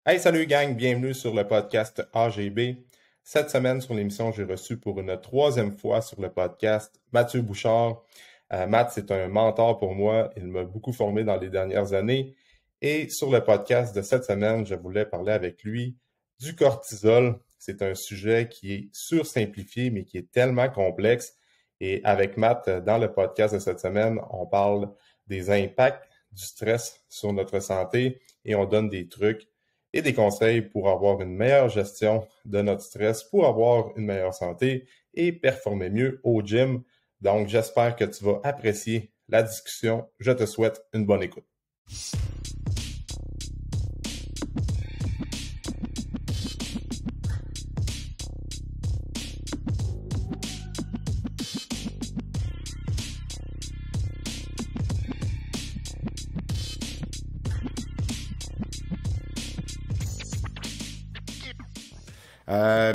Hey, salut gang, bienvenue sur le podcast AGB. Cette semaine sur l'émission, j'ai reçu pour une troisième fois sur le podcast Mathieu Bouchard. Matt, c'est un mentor pour moi. Il m'a beaucoup formé dans les dernières années. Et sur le podcast de cette semaine, je voulais parler avec lui du cortisol. C'est un sujet qui est sursimplifié, mais qui est tellement complexe. Et avec Matt, dans le podcast de cette semaine, on parle des impacts du stress sur notre santé et on donne des trucs et des conseils pour avoir une meilleure gestion de notre stress, pour avoir une meilleure santé et performer mieux au gym. Donc, j'espère que tu vas apprécier la discussion. Je te souhaite une bonne écoute.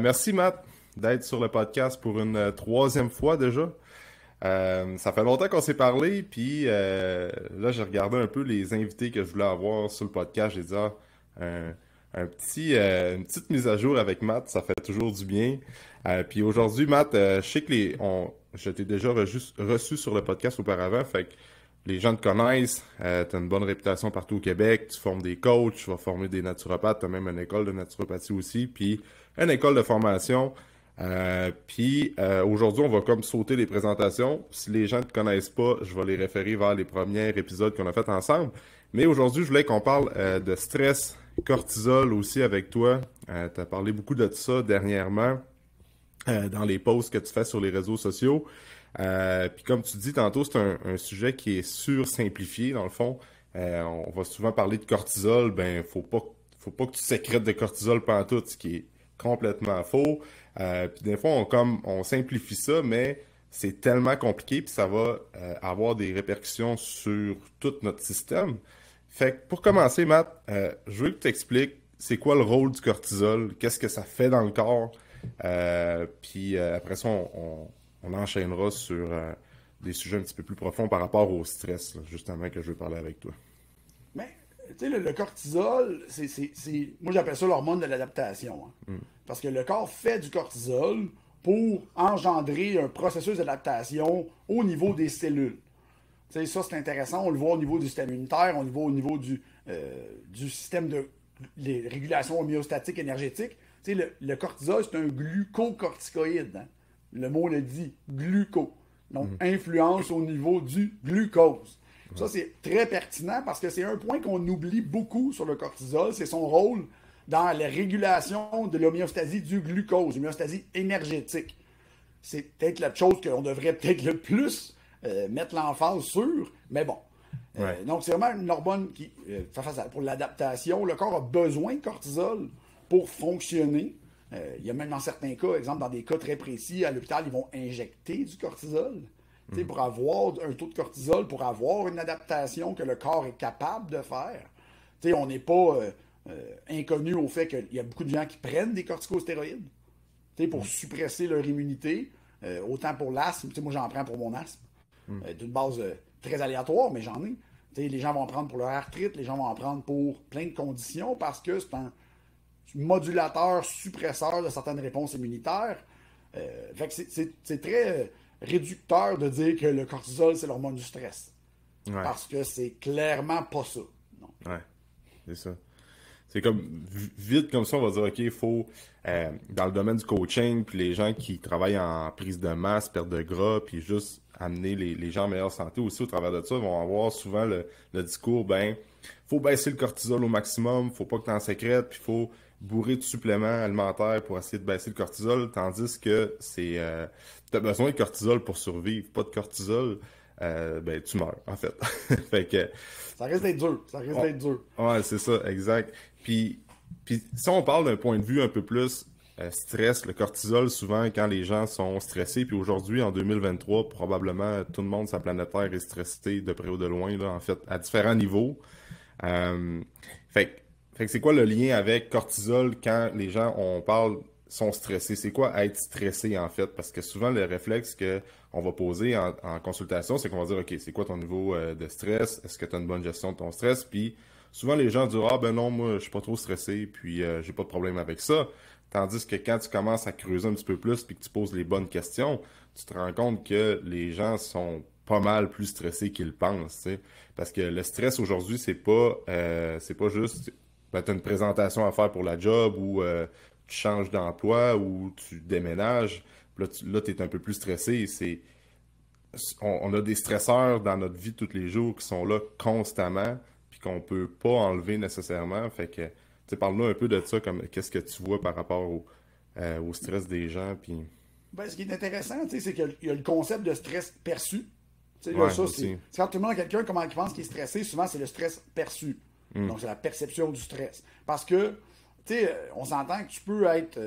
Merci Matt d'être sur le podcast pour une troisième fois déjà. Ça fait longtemps qu'on s'est parlé, puis là j'ai regardé un peu les invités que je voulais avoir sur le podcast. J'ai dit une petite mise à jour avec Matt, ça fait toujours du bien. Puis aujourd'hui Matt, je sais que je t'ai déjà reçu sur le podcast auparavant, fait que les gens te connaissent, tu as une bonne réputation partout au Québec, tu formes des coachs, tu vas former des naturopathes, tu as même une école de naturopathie aussi, puis une école de formation. Aujourd'hui, on va comme sauter les présentations. Si les gens ne te connaissent pas, je vais les référer vers les premiers épisodes qu'on a fait ensemble. Mais aujourd'hui, je voulais qu'on parle de stress, cortisol aussi avec toi. Tu as parlé beaucoup de ça dernièrement dans les posts que tu fais sur les réseaux sociaux. Puis comme tu dis tantôt, c'est un sujet qui est sursimplifié dans le fond. On va souvent parler de cortisol, ben faut pas que tu sécrètes de cortisol pantoute, ce qui est complètement faux. Puis des fois, on simplifie ça, mais c'est tellement compliqué, puis ça va avoir des répercussions sur tout notre système. Fait que pour commencer, Matt, je veux que tu expliques c'est quoi le rôle du cortisol, qu'est-ce que ça fait dans le corps, après ça, on enchaînera sur des sujets un petit peu plus profonds par rapport au stress, là, justement, que je veux parler avec toi. Mais, tu sais, le cortisol, moi j'appelle ça l'hormone de l'adaptation, hein. Mm. Parce que le corps fait du cortisol pour engendrer un processus d'adaptation au niveau des cellules. Tu sais, ça c'est intéressant, on le voit au niveau du système immunitaire, on le voit au niveau du système de régulation homéostatique énergétique. Tu sais, le cortisol, c'est un glucocorticoïde, hein. Le mot le dit, gluco. Donc, influence au niveau du glucose. Ça, c'est très pertinent parce que c'est un point qu'on oublie beaucoup sur le cortisol, c'est son rôle dans la régulation de l'homéostasie du glucose, l'homéostasie énergétique. C'est peut-être la chose qu'on devrait peut-être le plus mettre l'emphase sur, mais bon. Ouais. Donc, c'est vraiment une hormone qui fait face pour l'adaptation. Le corps a besoin de cortisol pour fonctionner. Il y a même dans certains cas, exemple dans des cas très précis, à l'hôpital, ils vont injecter du cortisol. Pour avoir un taux de cortisol, pour avoir une adaptation que le corps est capable de faire. On n'est pas inconnu au fait qu'il y a beaucoup de gens qui prennent des corticostéroïdes pour suppresser leur immunité, autant pour l'asthme. Moi, j'en prends pour mon asthme, d'une base très aléatoire, mais j'en ai. Les gens vont en prendre pour leur arthrite, les gens vont en prendre pour plein de conditions parce que c'est un modulateur, suppresseur de certaines réponses immunitaires. Fait que c'est très réducteur de dire que le cortisol, c'est l'hormone du stress. Ouais. Parce que c'est clairement pas ça. Non. Ouais, c'est ça. C'est comme, vite comme ça, on va dire, OK, il faut, dans le domaine du coaching, puis les gens qui travaillent en prise de masse, perte de gras, puis juste amener les gens en meilleure santé aussi au travers de ça, vont avoir souvent le discours, ben, faut baisser le cortisol au maximum, faut pas que tu en sécrètes, puis faut bourrer de suppléments alimentaires pour essayer de baisser le cortisol, tandis que t'as besoin de cortisol pour survivre, pas de cortisol, ben, tu meurs, en fait. Fait que, Ça risque d'être dur. Ça risque d'être dur. ouais, c'est ça, exact. Puis si on parle d'un point de vue un peu plus stress, le cortisol, souvent quand les gens sont stressés, puis aujourd'hui, en 2023, probablement tout le monde sur la planète Terre est stressé de près ou de loin, là, en fait, à différents niveaux. Euh, fait que c'est quoi le lien avec cortisol quand les gens, on parle, sont stressés? C'est quoi être stressé, en fait? Parce que souvent, le réflexe que on va poser en consultation, c'est qu'on va dire, OK, c'est quoi ton niveau de stress? Est-ce que tu as une bonne gestion de ton stress? Puis souvent les gens disent, ah ben non, moi, je suis pas trop stressé, puis j'ai pas de problème avec ça. Tandis que quand tu commences à creuser un petit peu plus, puis que tu poses les bonnes questions, tu te rends compte que les gens sont pas mal plus stressés qu'ils pensent, tu sais. Parce que le stress aujourd'hui, c'est pas juste, ben, t'as une présentation à faire pour la job, ou tu changes d'emploi, ou tu déménages. Puis là, t'es un peu plus stressé. On a des stresseurs dans notre vie de tous les jours qui sont là constamment, puis qu'on peut pas enlever nécessairement. Fait que, tu sais, parle-nous un peu de ça, comme qu'est-ce que tu vois par rapport au stress des gens, puis... Ben, ce qui est intéressant, tu sais, c'est qu'il y a le concept de stress perçu. Tu sais, là, Ouais, ça, aussi. c'est quand tu demandes à quelqu'un comment il pense qu'il est stressé, souvent c'est le stress perçu. Donc c'est la perception du stress. Parce que, tu sais, on s'entend que tu peux être.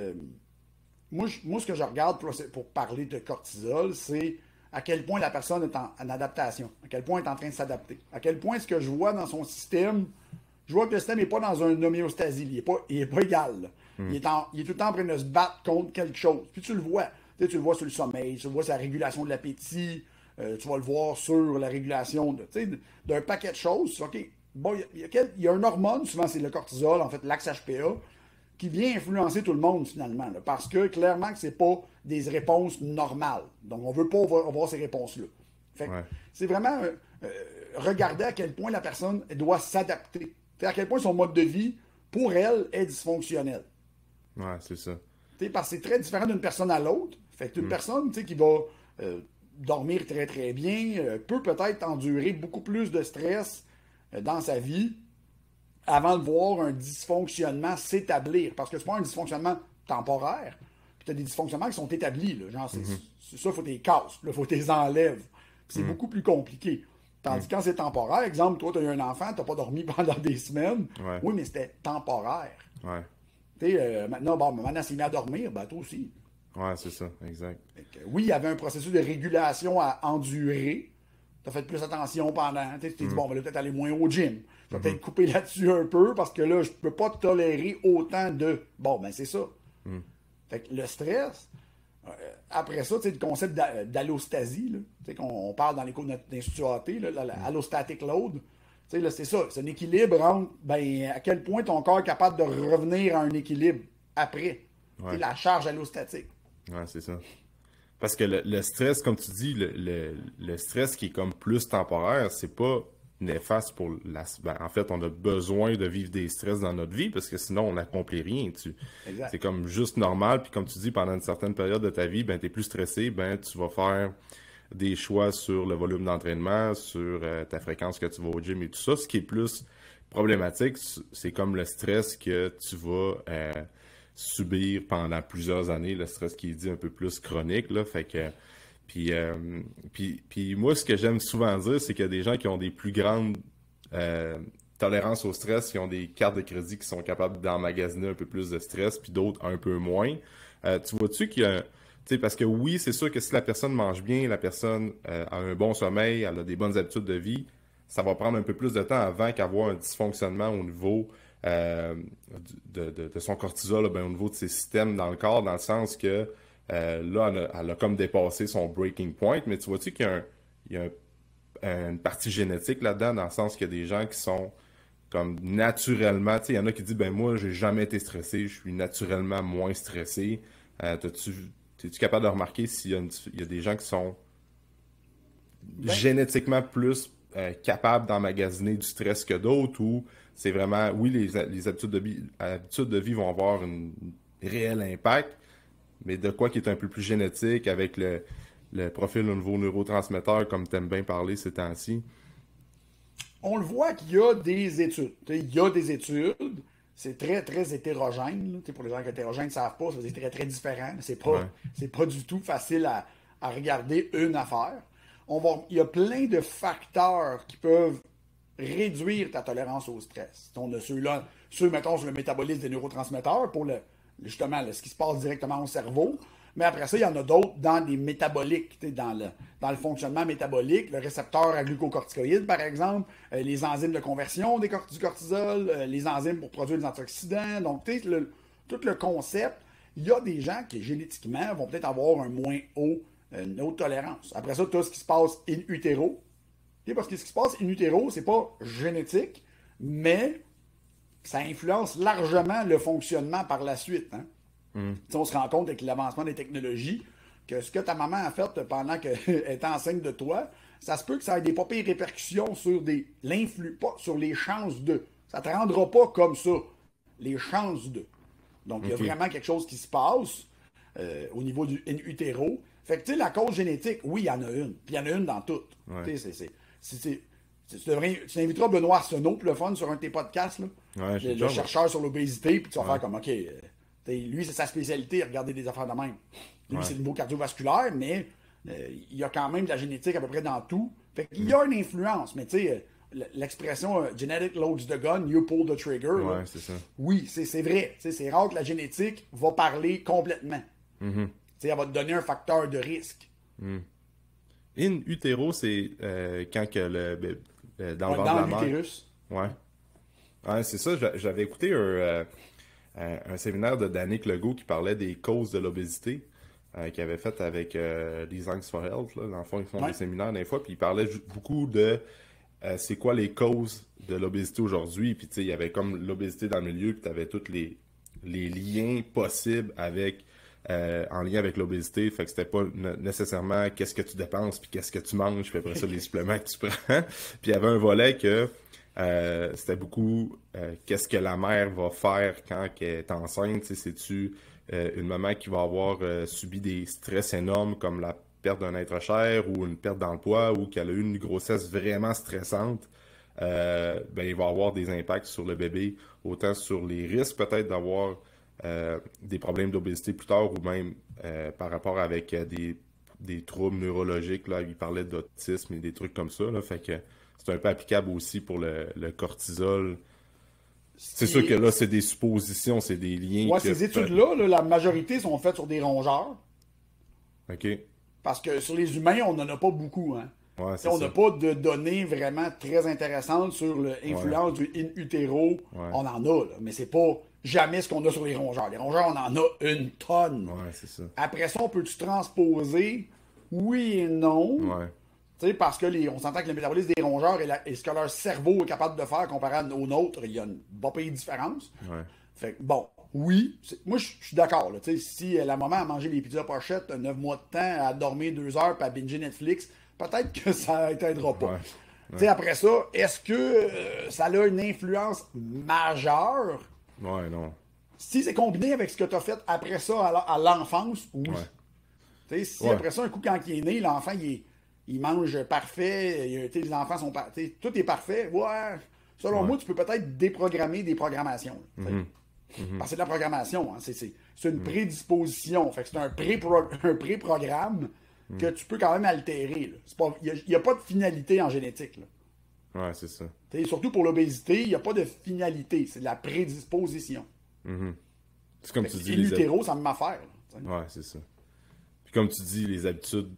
Moi, ce que je regarde pour parler de cortisol, c'est à quel point la personne est en adaptation, à quel point elle est en train de s'adapter, à quel point ce que je vois dans son système, je vois que le système n'est pas dans une homéostasie, il est pas égal. Là. Il est tout le temps en train de se battre contre quelque chose. Puis tu le vois. Tu le vois sur le sommeil, tu le vois sur la régulation de l'appétit, tu vas le voir sur la régulation d'un paquet de choses. OK, bon, il y a une hormone, souvent c'est le cortisol, en fait l'axe HPA, qui vient influencer tout le monde finalement, là, parce que clairement que c'est pas des réponses normales. Donc on veut pas avoir ces réponses-là. Fait que Ouais. c'est vraiment regarder à quel point la personne doit s'adapter. À quel point son mode de vie, pour elle, est dysfonctionnel. Ouais, c'est ça. Parce que c'est très différent d'une personne à l'autre. Fait qu'une personne qui va dormir très très bien peut peut-être endurer beaucoup plus de stress dans sa vie avant de voir un dysfonctionnement s'établir. Parce que c'est pas un dysfonctionnement temporaire. Puis tu as des dysfonctionnements qui sont établis. Là. Genre, c'est ça, il faut que tu les casses. Il faut que tu les enlèves. Puis c'est beaucoup plus compliqué. Tandis que quand c'est temporaire, exemple, toi, tu as eu un enfant, tu n'as pas dormi pendant des semaines. Ouais. Oui, mais c'était temporaire. Ouais. Tu sais, maintenant, s'il met à dormir, ben toi aussi. Ouais, c'est ça, exact. Oui, il y avait un processus de régulation à endurer. Tu as fait plus attention pendant. Tu t'es dit, bon, on va peut-être aller moins au gym. Je vais peut-être couper là-dessus un peu parce que là, je peux pas tolérer autant de. Bon, ben c'est ça. Fait que le stress, après ça, tu sais, le concept d'allostasie, là, tu sais, qu'on parle dans les cours d'Institut AT, allostatic load. Tu sais, là, c'est ça. C'est un équilibre entre ben, à quel point ton corps est capable de revenir à un équilibre après. Ouais. La charge allostatique. Ouais, c'est ça. Parce que le stress, comme tu dis, le stress qui est comme plus temporaire, c'est pas néfaste pour ben, en fait, on a besoin de vivre des stress dans notre vie parce que sinon, on n'accomplit rien. Exact. C'est comme juste normal. Puis comme tu dis, pendant une certaine période de ta vie, ben, tu es plus stressé, ben, tu vas faire des choix sur le volume d'entraînement, sur ta fréquence que tu vas au gym et tout ça. Ce qui est plus problématique, c'est comme le stress que tu vas subir pendant plusieurs années, le stress qui est dit un peu plus chronique, là, fait que puis moi, ce que j'aime souvent dire, c'est qu'il y a des gens qui ont des plus grandes tolérances au stress, qui ont des cartes de crédit qui sont capables d'emmagasiner un peu plus de stress, puis d'autres un peu moins. Tu vois-tu qu'il y a, tu sais, parce que oui, c'est sûr que si la personne mange bien, la personne a un bon sommeil, elle a des bonnes habitudes de vie, ça va prendre un peu plus de temps avant qu'avoir un dysfonctionnement au niveau de son cortisol, ben, au niveau de ses systèmes dans le corps, dans le sens que là, elle a comme dépassé son breaking point, mais tu vois-tu qu'il y a une partie génétique là-dedans, dans le sens qu'il y a des gens qui sont comme naturellement, tu sais, il y en a qui disent, ben moi, j'ai jamais été stressé, je suis naturellement moins stressé. Es-tu capable de remarquer il y a des gens qui sont génétiquement plus capables d'emmagasiner du stress que d'autres, ou c'est vraiment, oui, les habitudes de vie vont avoir un réel impact, mais de quoi qui est un peu plus génétique avec le profil au niveau neurotransmetteur, comme tu aimes bien parler ces temps-ci? On le voit qu'il y a des études. Il y a des études. C'est très, très hétérogène. Pour les gens qui sont hétérogènes ne savent pas, c'est très, très différent. C'est pas du tout facile à regarder une affaire. Il y a plein de facteurs qui peuvent réduire ta tolérance au stress. On a ceux-là, mettons, sur le métabolisme des neurotransmetteurs, pour justement ce qui se passe directement au cerveau. Mais après ça, il y en a d'autres dans des métaboliques, dans le fonctionnement métabolique, le récepteur à glucocorticoïdes, par exemple, les enzymes de conversion du cortisol, les enzymes pour produire des antioxydants. Donc, tout le concept, il y a des gens qui, génétiquement, vont peut-être avoir une haute tolérance. Après ça, tu as ce qui se passe in utero. Parce que ce qui se passe in utero, c'est pas génétique, mais ça influence largement le fonctionnement par la suite. Hein? On se rend compte avec l'avancement des technologies que ce que ta maman a fait pendant qu'elle était enceinte de toi, ça se peut que ça ait des pas pires répercussions sur pas sur les chances de. Ça ne te rendra pas comme ça, les chances de. Donc, il y a vraiment quelque chose qui se passe au niveau du in utero. Fait que, tu sais, la cause génétique, oui, il y en a une. Puis il y en a une dans toutes. Ouais. Tu inviteras Benoît Arsenault pour le fun sur un de tes podcasts, là, Ouais, le chercheur sur l'obésité, puis tu vas faire comme, OK, lui, c'est sa spécialité, regarder des affaires de même. Lui, c'est le niveau cardiovasculaire, mais il y a quand même de la génétique à peu près dans tout. Fait qu'il y a une influence, mais tu sais, l'expression genetic loads the gun, you pull the trigger. Ouais, là, c'est ça. oui, c'est vrai. C'est rare que la génétique va parler complètement. Elle va te donner un facteur de risque. In utero, c'est quand que dans le ventre Dans de la mère. l'utérus. Ouais. Ouais, c'est ça. J'avais écouté un séminaire de Danick Legault qui parlait des causes de l'obésité, qu'il avait fait avec les Thanks for Health. Là. Dans le fond, ils font des séminaires des fois, puis il parlait beaucoup de c'est quoi les causes de l'obésité aujourd'hui. Puis tu sais, il y avait comme l'obésité dans le milieu, puis tu avais tous les liens possibles avec en lien avec l'obésité. Fait que c'était pas nécessairement qu'est-ce que tu dépenses, puis qu'est-ce que tu manges, puis après ça, les suppléments que tu prends. Puis il y avait un volet que c'était beaucoup qu'est-ce que la mère va faire quand elle est enceinte. C'est-tu une maman qui va avoir subi des stress énormes comme la perte d'un être cher ou une perte d'emploi ou qu'elle a eu une grossesse vraiment stressante, ben, il va avoir des impacts sur le bébé, autant sur les risques peut-être d'avoir des problèmes d'obésité plus tard ou même par rapport avec des troubles neurologiques. Là, il parlait d'autisme et des trucs comme ça. Là, fait que c'est un peu applicable aussi pour le cortisol. C'est sûr que là, c'est des suppositions, c'est des liens. Ouais, ces études-là, la majorité sont faites sur des rongeurs. OK. Parce que sur les humains, on n'en a pas beaucoup. Hein. Ouais, On n'a pas de données vraiment très intéressantes sur l'influence du in utero. Ouais. On en a, là, mais c'est pas jamais ce qu'on a sur les rongeurs. Les rongeurs, on en a une tonne. Ouais, c'est ça. Après ça, on peut-tu transposer? Oui et non. Ouais. Parce que on s'entend que le métabolisme des rongeurs et ce que leur cerveau est capable de faire comparé au nôtre, il y a une bonne différence. Ouais. Fait que, bon, oui, moi je suis d'accord. Là, si la maman a mangé des pizzas pochettes 9 mois de temps, a dormi 2 heures, puis a bingé Netflix, peut-être que ça ne t'aidera pas. Ouais. Après ça, est-ce que ça a une influence majeure? Ouais, non. Si c'est combiné avec ce que tu as fait après ça à l'enfance, oui. Ouais. Si après ça, un coup, quand il est né, l'enfant, il mange parfait, les enfants sont parfaits, tout est parfait. Ouais. Selon moi, tu peux peut-être déprogrammer des programmations. Parce que c'est de la programmation, hein. C'est une prédisposition. Fait que c'est un pré-programme que tu peux quand même altérer. Il n'y a pas de finalité en génétique. Là. Ouais, c'est ça. Surtout pour l'obésité, il n'y a pas de finalité. C'est de la prédisposition. C'est comme tu dis. L'utéro, ça me m'affaire. Ouais, c'est ça. Puis comme tu dis, les habitudes.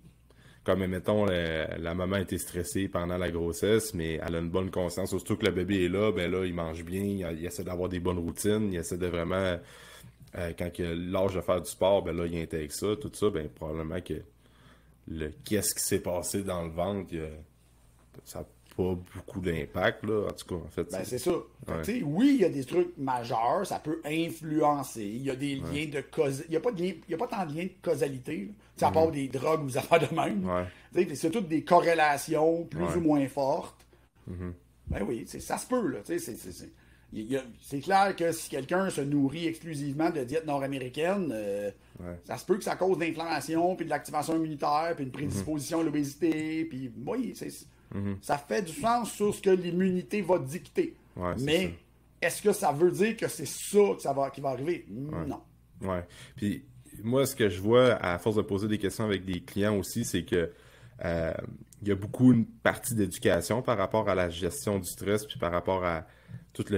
Comme, mettons, la maman était stressée pendant la grossesse, mais elle a une bonne conscience. Surtout que le bébé est là, ben là, il mange bien, il essaie d'avoir des bonnes routines, il essaie de vraiment, quand il a l'âge de faire du sport, ben là, il intègre ça, tout ça, ben probablement que qu'est-ce qui s'est passé dans le ventre, ça n'a pas beaucoup d'impact, là, en tout cas, en fait. Ben, c'est ça. Ouais. Oui, il y a des trucs majeurs, ça peut influencer. Il y a des liens de causalité. Il n'y a pas tant de liens de causalité. À part des drogues ou des affaires de même. Ouais. C'est toutes des corrélations plus ou moins fortes. Ben oui, ça se peut. Là. C'est clair que si quelqu'un se nourrit exclusivement de diète nord-américaine, ça se peut que ça cause de l'inflammation, puis de l'activation immunitaire, puis une prédisposition à l'obésité. Puis oui, ça fait du sens sur ce que l'immunité va dicter. Ouais, mais est-ce que ça veut dire que c'est ça, qui va arriver? Non. Ouais. Puis moi, ce que je vois, à force de poser des questions avec des clients aussi, c'est que il y a beaucoup une partie d'éducation par rapport à la gestion du stress, puis par rapport à toute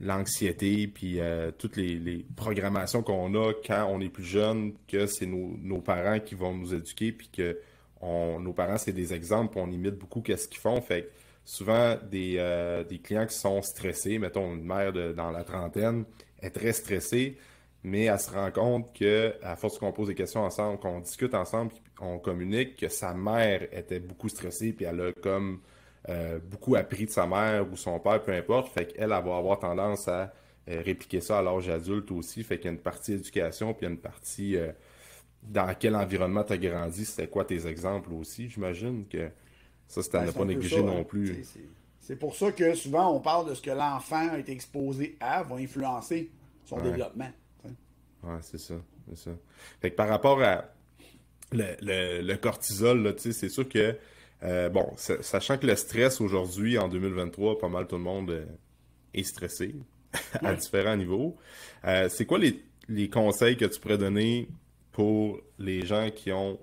l'anxiété, puis toutes les programmations qu'on a quand on est plus jeune, que c'est nos parents qui vont nous éduquer, puis que nos parents, c'est des exemples, puis on imite beaucoup qu'est-ce qu'ils font. Fait que souvent, des clients qui sont stressés, mettons une mère dans la trentaine, est très stressée, mais elle se rend compte que, à force qu'on pose des questions ensemble, qu'on discute ensemble, puis on communique, que sa mère était beaucoup stressée, puis elle a comme beaucoup appris de sa mère ou son père, peu importe. Fait qu'elle elle va avoir tendance à répliquer ça à l'âge adulte aussi. Fait qu'il y a une partie éducation, puis il y a une partie dans quel environnement tu as grandi, c'était quoi tes exemples aussi. J'imagine que ça, c'est à ne C'est pas un peu négliger ça, non hein. plus. C'est pour ça que souvent on parle de ce que l'enfant a été exposé à va influencer son Ouais, développement. T'sais. ouais, c'est ça. C'est ça. Fait que par rapport à le cortisol, là, tu sais, c'est sûr que, bon, sachant que le stress aujourd'hui, en 2023, pas mal tout le monde est stressé à Ouais. différents niveaux. C'est quoi les conseils que tu pourrais donner pour les gens qui ont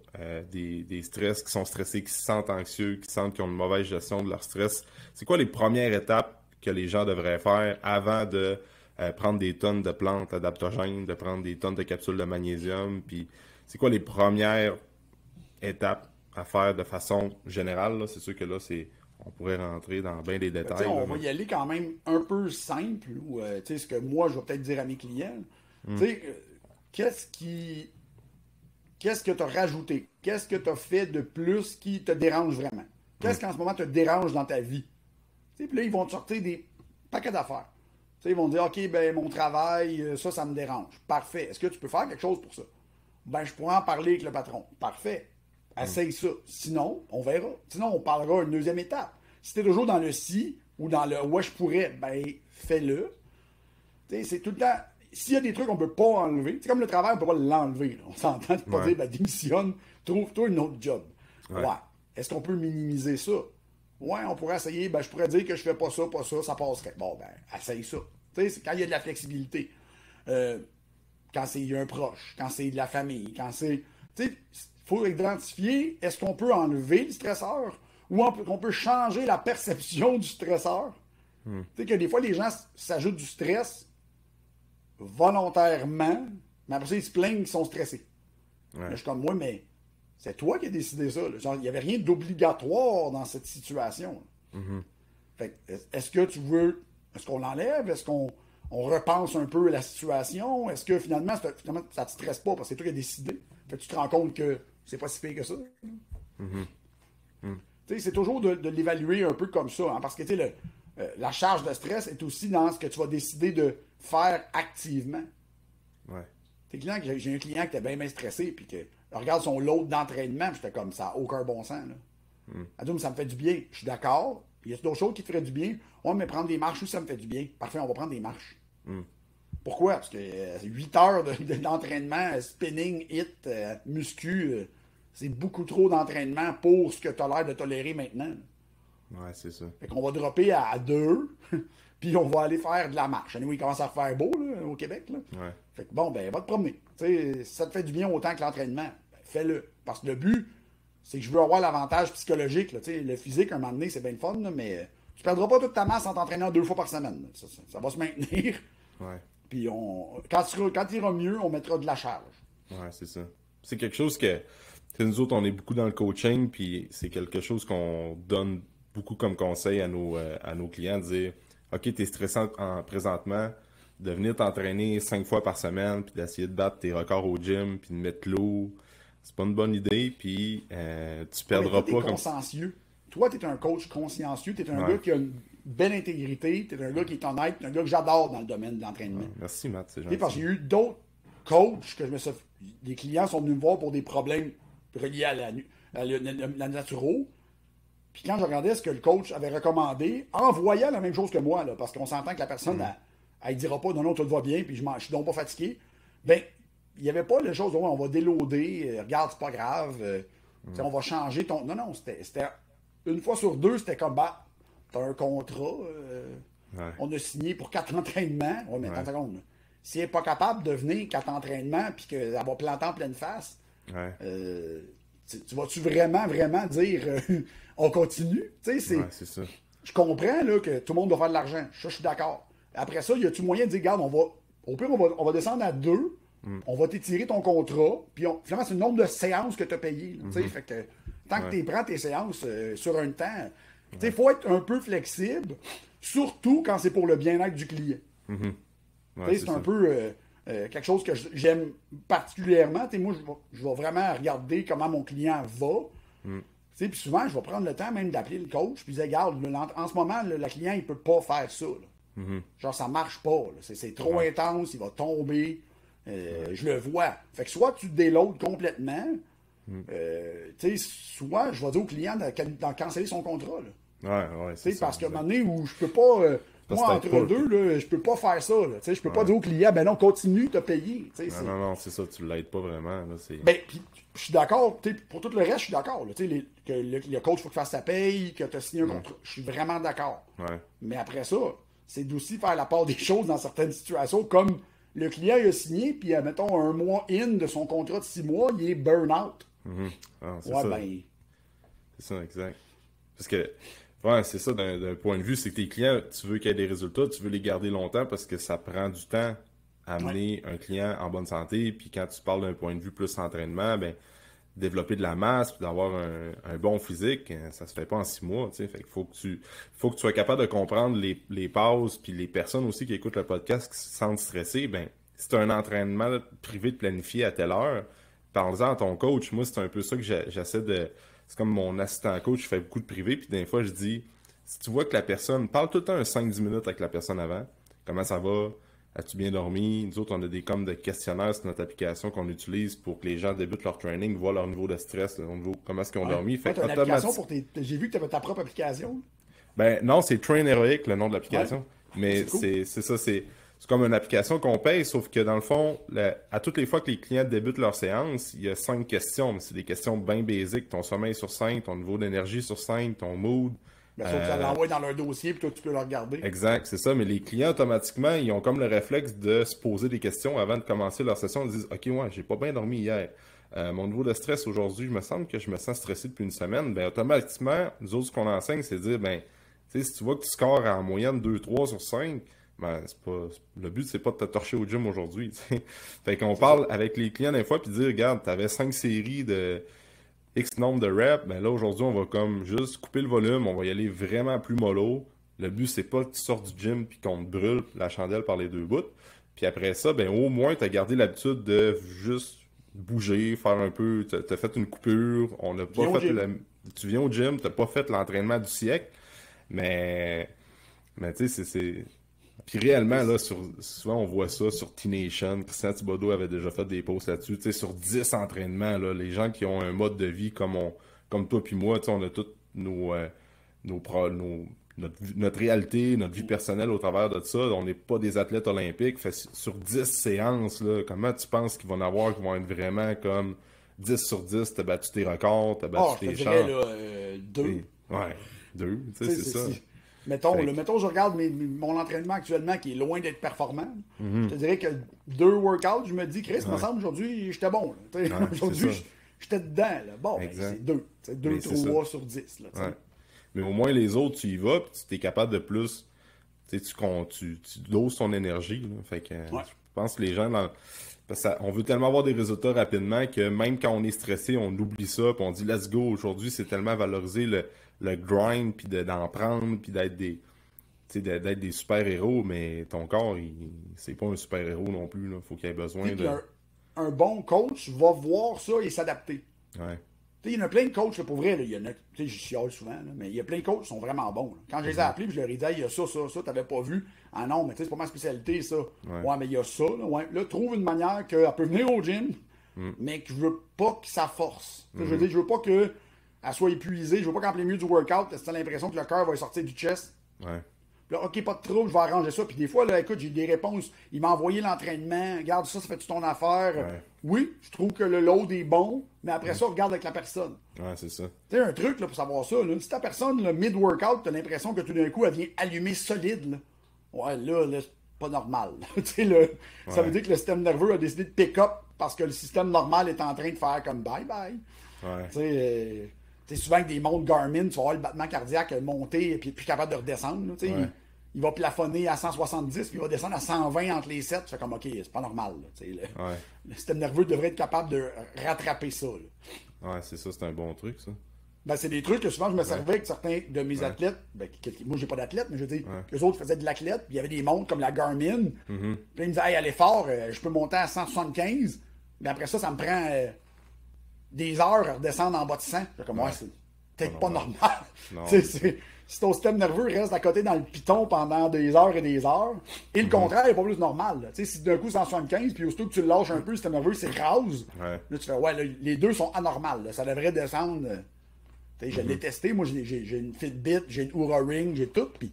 des stress, qui sont stressés, qui se sentent anxieux, qui sentent qu'ils ont une mauvaise gestion de leur stress? C'est quoi les premières étapes que les gens devraient faire avant de prendre des tonnes de plantes adaptogènes, de prendre des tonnes de capsules de magnésium, puis c'est quoi les premières étapes à faire de façon générale, là? C'est sûr que là, on pourrait rentrer dans bien des Ben, tu sais, détails, là, on va mais... y aller quand même un peu simple, ou tu sais, ce que moi je vais peut-être dire à mes clients. Tu sais, qu'est-ce qui qu'est-ce que tu as rajouté? Qu'est-ce que tu as fait de plus qui te dérange vraiment? Qu'est-ce qu'en ce moment te dérange dans ta vie? Tu sais, puis là, ils vont te sortir des paquets d'affaires. Tu sais, ils vont te dire, OK, ben mon travail, ça me dérange. Parfait. Est-ce que tu peux faire quelque chose pour ça? Ben, je pourrais en parler avec le patron. Parfait. Essaye ça. Sinon, on verra. Sinon, on parlera une deuxième étape. Si tu es toujours dans le si ou dans le ouais, je pourrais, ben, fais-le. Tu sais, c'est tout le temps. S'il y a des trucs qu'on ne peut pas enlever, c'est comme le travail, on ne peut pas l'enlever. Là. On s'entend de pas Ouais, dire, ben, démissionne, trouve-toi une autre job. ouais, Ouais. Est-ce qu'on peut minimiser ça? Ouais, on pourrait essayer, ben, je pourrais dire que je fais pas ça, ça passerait. Bon, ben, essaye ça. Tu sais, c'est quand il y a de la flexibilité. Euh, quand c'est un proche, quand c'est de la famille, quand c'est. Tu sais, il faut identifier est-ce qu'on peut enlever le stresseur ou qu'on peut changer la perception du stresseur. Tu sais que des fois, les gens s'ajoutent du stress volontairement, mais après ça, ils se plaignent qu'ils sont stressés. Là, je ouais. suis comme moi, mais c'est toi qui as décidé ça. Là. Genre, il n'y avait rien d'obligatoire dans cette situation. Fait que, est-ce que tu veux. Est-ce qu'on l'enlève? Est-ce qu'on repense un peu la situation? Est-ce que finalement, ça ne te stresse pas parce que c'est toi qui as décidé? Fait que tu te rends compte que c'est pas si pire que ça. Tu sais, c'est toujours de l'évaluer un peu comme ça. Hein, parce que tu sais, la charge de stress est aussi dans ce que tu vas décider de faire activement. Ouais. Tes clients, j'ai un client qui était bien stressé, puis que regarde son load d'entraînement, puis j'étais comme ça, n'a aucun bon sens. Là. Elle dit, mais ça me fait du bien. Je suis d'accord. Il y a d'autres choses qui te feraient du bien. Ouais, mais prendre des marches aussi, ça me fait du bien. Parfait, on va prendre des marches. Pourquoi? Parce que 8 heures d'entraînement, spinning, hit, muscu, c'est beaucoup trop d'entraînement pour ce que tu as l'air de tolérer maintenant. Ouais, c'est ça. Fait qu'on va dropper à 2, puis on va aller faire de la marche. Anyway, il commence à faire beau là, au Québec. Là. Ouais. Fait que bon, ben, va te promener. T'sais, si ça te fait du bien autant que l'entraînement, ben, fais-le. Parce que le but, c'est que je veux avoir l'avantage psychologique. Là. Le physique, à un moment donné, c'est bien le fun, là, mais tu perdras pas toute ta masse en t'entraînant 2 fois par semaine. Ça va se maintenir. Ouais. Puis quand il ira mieux, on mettra de la charge. Ouais, c'est ça. C'est quelque chose que, tu sais, nous autres, on est beaucoup dans le coaching, puis c'est quelque chose qu'on donne beaucoup comme conseil à nos clients, de dire, OK, t'es stressant présentement, de venir t'entraîner 5 fois par semaine, puis d'essayer de battre tes records au gym, puis de mettre l'eau, c'est pas une bonne idée, puis tu Ouais, mais perdras toi, t'es pas comme... consciencieux. Toi, t'es un coach consciencieux. T'es un Ouais. gars qui a une belle intégrité. T'es un gars qui est honnête. T'es un gars que j'adore dans le domaine de l'entraînement. Merci, Matt, c'est Tu sais, parce que gentil. j'ai eu d'autres coachs que des clients sont venus me voir pour des problèmes reliés à la naturo. Puis quand je regardais ce que le coach avait recommandé, en voyant la même chose que moi, là, parce qu'on s'entend que la personne, elle dira pas, non, non, tout va bien, puis je suis donc pas fatigué. Ben, il n'y avait pas les choses, ouais, on va déloader, regarde, c'est pas grave, tu sais, on va changer ton. Non, non, c'était une fois sur 2, c'était comme, bah, t'as un contrat, Ouais. on a signé pour 4 entraînements. Ouais, mais attends Ouais. une seconde. S'il n'est pas capable de venir 4 entraînements, puis qu'elle va planter en pleine face, Ouais. tu vas-tu vraiment, vraiment dire on continue? Tu sais, Ouais, c'est ça. je comprends là, que tout le monde doit faire de l'argent. Ça, je suis d'accord. Après ça, y a-tu moyen de dire, regarde, au pire, on va descendre à 2, on va t'étirer ton contrat, puis finalement, c'est le nombre de séances que tu as payé. Là, tu sais, fait que tant que tu prends tes séances sur un temps, il faut être un peu flexible, surtout quand c'est pour le bien-être du client. Ouais, C'est c'est un ça. peu quelque chose que j'aime particulièrement. Moi, je vais vraiment regarder comment mon client va. sais, puis souvent, je vais prendre le temps même d'appeler le coach, puis je dis, regarde, en ce moment, le client, il peut pas faire ça. Là. Genre, ça marche pas. Là. C'est trop intense, il va tomber. Je le vois. Fait que soit tu déloads complètement, tu sais, soit je vais dire au client d'en canceller son contrat. Là. Ouais, c'est ça. Parce qu'à un moment donné où je peux pas. Moi, entre deux, là, je peux pas faire ça. Là, je peux pas dire au client, ben non, continue, t'as payé. Non, c'est ça, tu l'aides pas vraiment. Là, ben, puis je suis d'accord. Pour tout le reste, je suis d'accord. Que le coach, il faut qu'il fasse sa paye, que tu as signé un contrat. Je suis vraiment d'accord. Ouais. Mais après ça, c'est d'aussi faire la part des choses dans certaines situations, comme le client il a signé, puis mettons un mois de son contrat de 6 mois, il est burn-out. C'est ça. Ben... C'est ça, exact. Parce que, ouais, c'est ça, d'un point de vue, c'est que tes clients, tu veux qu'il y ait des résultats, tu veux les garder longtemps parce que ça prend du temps à amener un client en bonne santé. Puis quand tu parles d'un point de vue plus entraînement, ben développer de la masse, puis d'avoir un bon physique, ça se fait pas en 6 mois, tu sais. Fait qu'il faut que tu sois capable de comprendre les pauses, puis les personnes aussi qui écoutent le podcast qui se sentent stressées, ben si tu as un entraînement privé de planifier à telle heure, parle-en à ton coach. Moi, c'est un peu ça que j'essaie de... C'est comme mon assistant coach, je fais beaucoup de privé, puis des fois, je dis, si tu vois que la personne... Parle tout le temps un 5-10 minutes avec la personne avant. Comment ça va? As-tu bien dormi? Nous autres, on a des comme de questionnaires sur notre application qu'on utilise pour que les gens débutent leur training, voient leur niveau de stress, comment est-ce qu'ils ont dormi. Fait t'as une application pour j'ai vu que tu avais ta propre application. Ben non, c'est Train Heroic, le nom de l'application. Ouais. Mais c'est ça, c'est comme une application qu'on paye, sauf que dans le fond, à toutes les fois que les clients débutent leur séance, il y a 5 questions. Mais c'est des questions bien basiques. Ton sommeil sur 5, ton niveau d'énergie sur 5, ton mood. Bien sûr, tu l'envoies dans leur dossier, puis toi, tu peux le regarder. Exact, c'est ça. Mais les clients, automatiquement, ils ont comme le réflexe de se poser des questions avant de commencer leur session. Ils disent « Ok, ouais, j'ai pas bien dormi hier. Mon niveau de stress aujourd'hui, je me semble que je me sens stressé depuis une semaine. » Ben automatiquement, nous autres, ce qu'on enseigne, c'est de dire « Ben, tu sais, si tu vois que tu scores en moyenne 2-3 sur 5, ben, le but, c'est pas de te torcher au gym aujourd'hui. » Fait qu'on parle avec les clients des fois, puis dire « Regarde, t'avais 5 séries de... » X nombre de reps, ben là aujourd'hui on va comme juste couper le volume, on va y aller vraiment plus mollo. Le but c'est pas que tu sortes du gym puis qu'on te brûle la chandelle par les deux bouts. Puis après ça, ben au moins tu as gardé l'habitude de juste bouger, faire un peu, t'as fait une coupure, on n'a pas fait tu viens au gym, t'as pas fait l'entraînement du siècle, mais tu sais c'est puis réellement, là, souvent on voit ça sur T-Nation. Christian Thibodeau avait déjà fait des posts là-dessus. Tu sais, sur 10 entraînements, là, les gens qui ont un mode de vie comme toi puis moi, tu sais, on a toutes notre réalité, notre vie personnelle au travers de ça. On n'est pas des athlètes olympiques. Fait, sur 10 séances, là, comment tu penses qu'ils vont en avoir qui vont être vraiment comme 10 sur 10, t'as battu tes records, t'as battu tes champs? 2. Ouais, 2, tu sais, c'est ça. Mettons, je regarde mon entraînement actuellement qui est loin d'être performant. Je te dirais que 2 workouts, je me dis, Chris, il me semble aujourd'hui, j'étais bon. Aujourd'hui, j'étais dedans. Là. Bon, ben, c'est 2. 2-3 sur 10. Là, mais au moins, les autres, tu y vas, puis tu es capable de plus. Tu doses ton énergie. Là. Fait que je pense que les gens, parce qu'on veut tellement avoir des résultats rapidement que même quand on est stressé, on oublie ça, puis on dit, let's go, aujourd'hui, c'est tellement valorisé le grind, puis d'en prendre, puis d'être des super-héros, mais ton corps, c'est pas un super-héros non plus. Il faut qu'il ait besoin de... Un bon coach va voir ça et s'adapter. Ouais. Il y en a plein de coachs, là, pour vrai, je chiale souvent, là, mais il y a plein de coachs qui sont vraiment bons. Là. Quand je les ai appelés, je leur ai dit, il y a ça, t'avais pas vu. Ah non, mais c'est pas ma spécialité, ça. Ouais, mais il y a ça. Là, trouve une manière qu'elle peut venir au gym, mais que je veux pas que ça force. Je veux dire, je veux pas qu'elle soit épuisée, je veux pas qu'en plein milieu du workout, tu as l'impression que le cœur va sortir du chest. Ouais. Là, OK, pas de trouble, je vais arranger ça. Puis des fois, là, écoute, j'ai des réponses. Il m'a envoyé l'entraînement. Regarde ça fait-tu ton affaire? Ouais. Oui, je trouve que le load est bon, mais après ça, regarde avec la personne. Ouais, c'est ça. Tu sais, un truc là, pour savoir ça, là, si ta personne, le mid-workout, t'as l'impression que tout d'un coup, elle vient allumer solide, là. Ouais, là c'est pas normal. Tu sais, ça veut dire que le système nerveux a décidé de pick-up parce que le système normal est en train de faire comme bye-bye. Ouais. Tu sais, souvent avec des montres Garmin, tu vas voir le battement cardiaque monter et puis plus capable de redescendre. Là, il va plafonner à 170 puis il va descendre à 120 entre les 7. C'est comme, OK, c'est pas normal. Là, le système nerveux devrait être capable de rattraper ça. Là. Ouais, c'est ça, c'est un bon truc, ça. Ben, c'est des trucs que souvent je me servais avec certains de mes athlètes. Ben, moi, j'ai pas d'athlète, mais je veux dire, les autres faisaient de l'athlète, puis il y avait des montres comme la Garmin. Puis ils me disaient, hey, elle est fort, je peux monter à 175, mais après ça, ça me prend des heures à redescendre en bas de 100. Comme, peut-être pas normal. Non. Si ton système nerveux reste à côté dans le piton pendant des heures et des heures, et le contraire n'est pas plus normal. Si d'un coup c'est 175, puis aussitôt que tu le lâches un peu, le système nerveux s'écrase, là tu fais, ouais, là, les deux sont anormales. Là, ça devrait descendre. Je l'ai testé, moi j'ai une Fitbit, j'ai une Oura Ring, j'ai tout, puis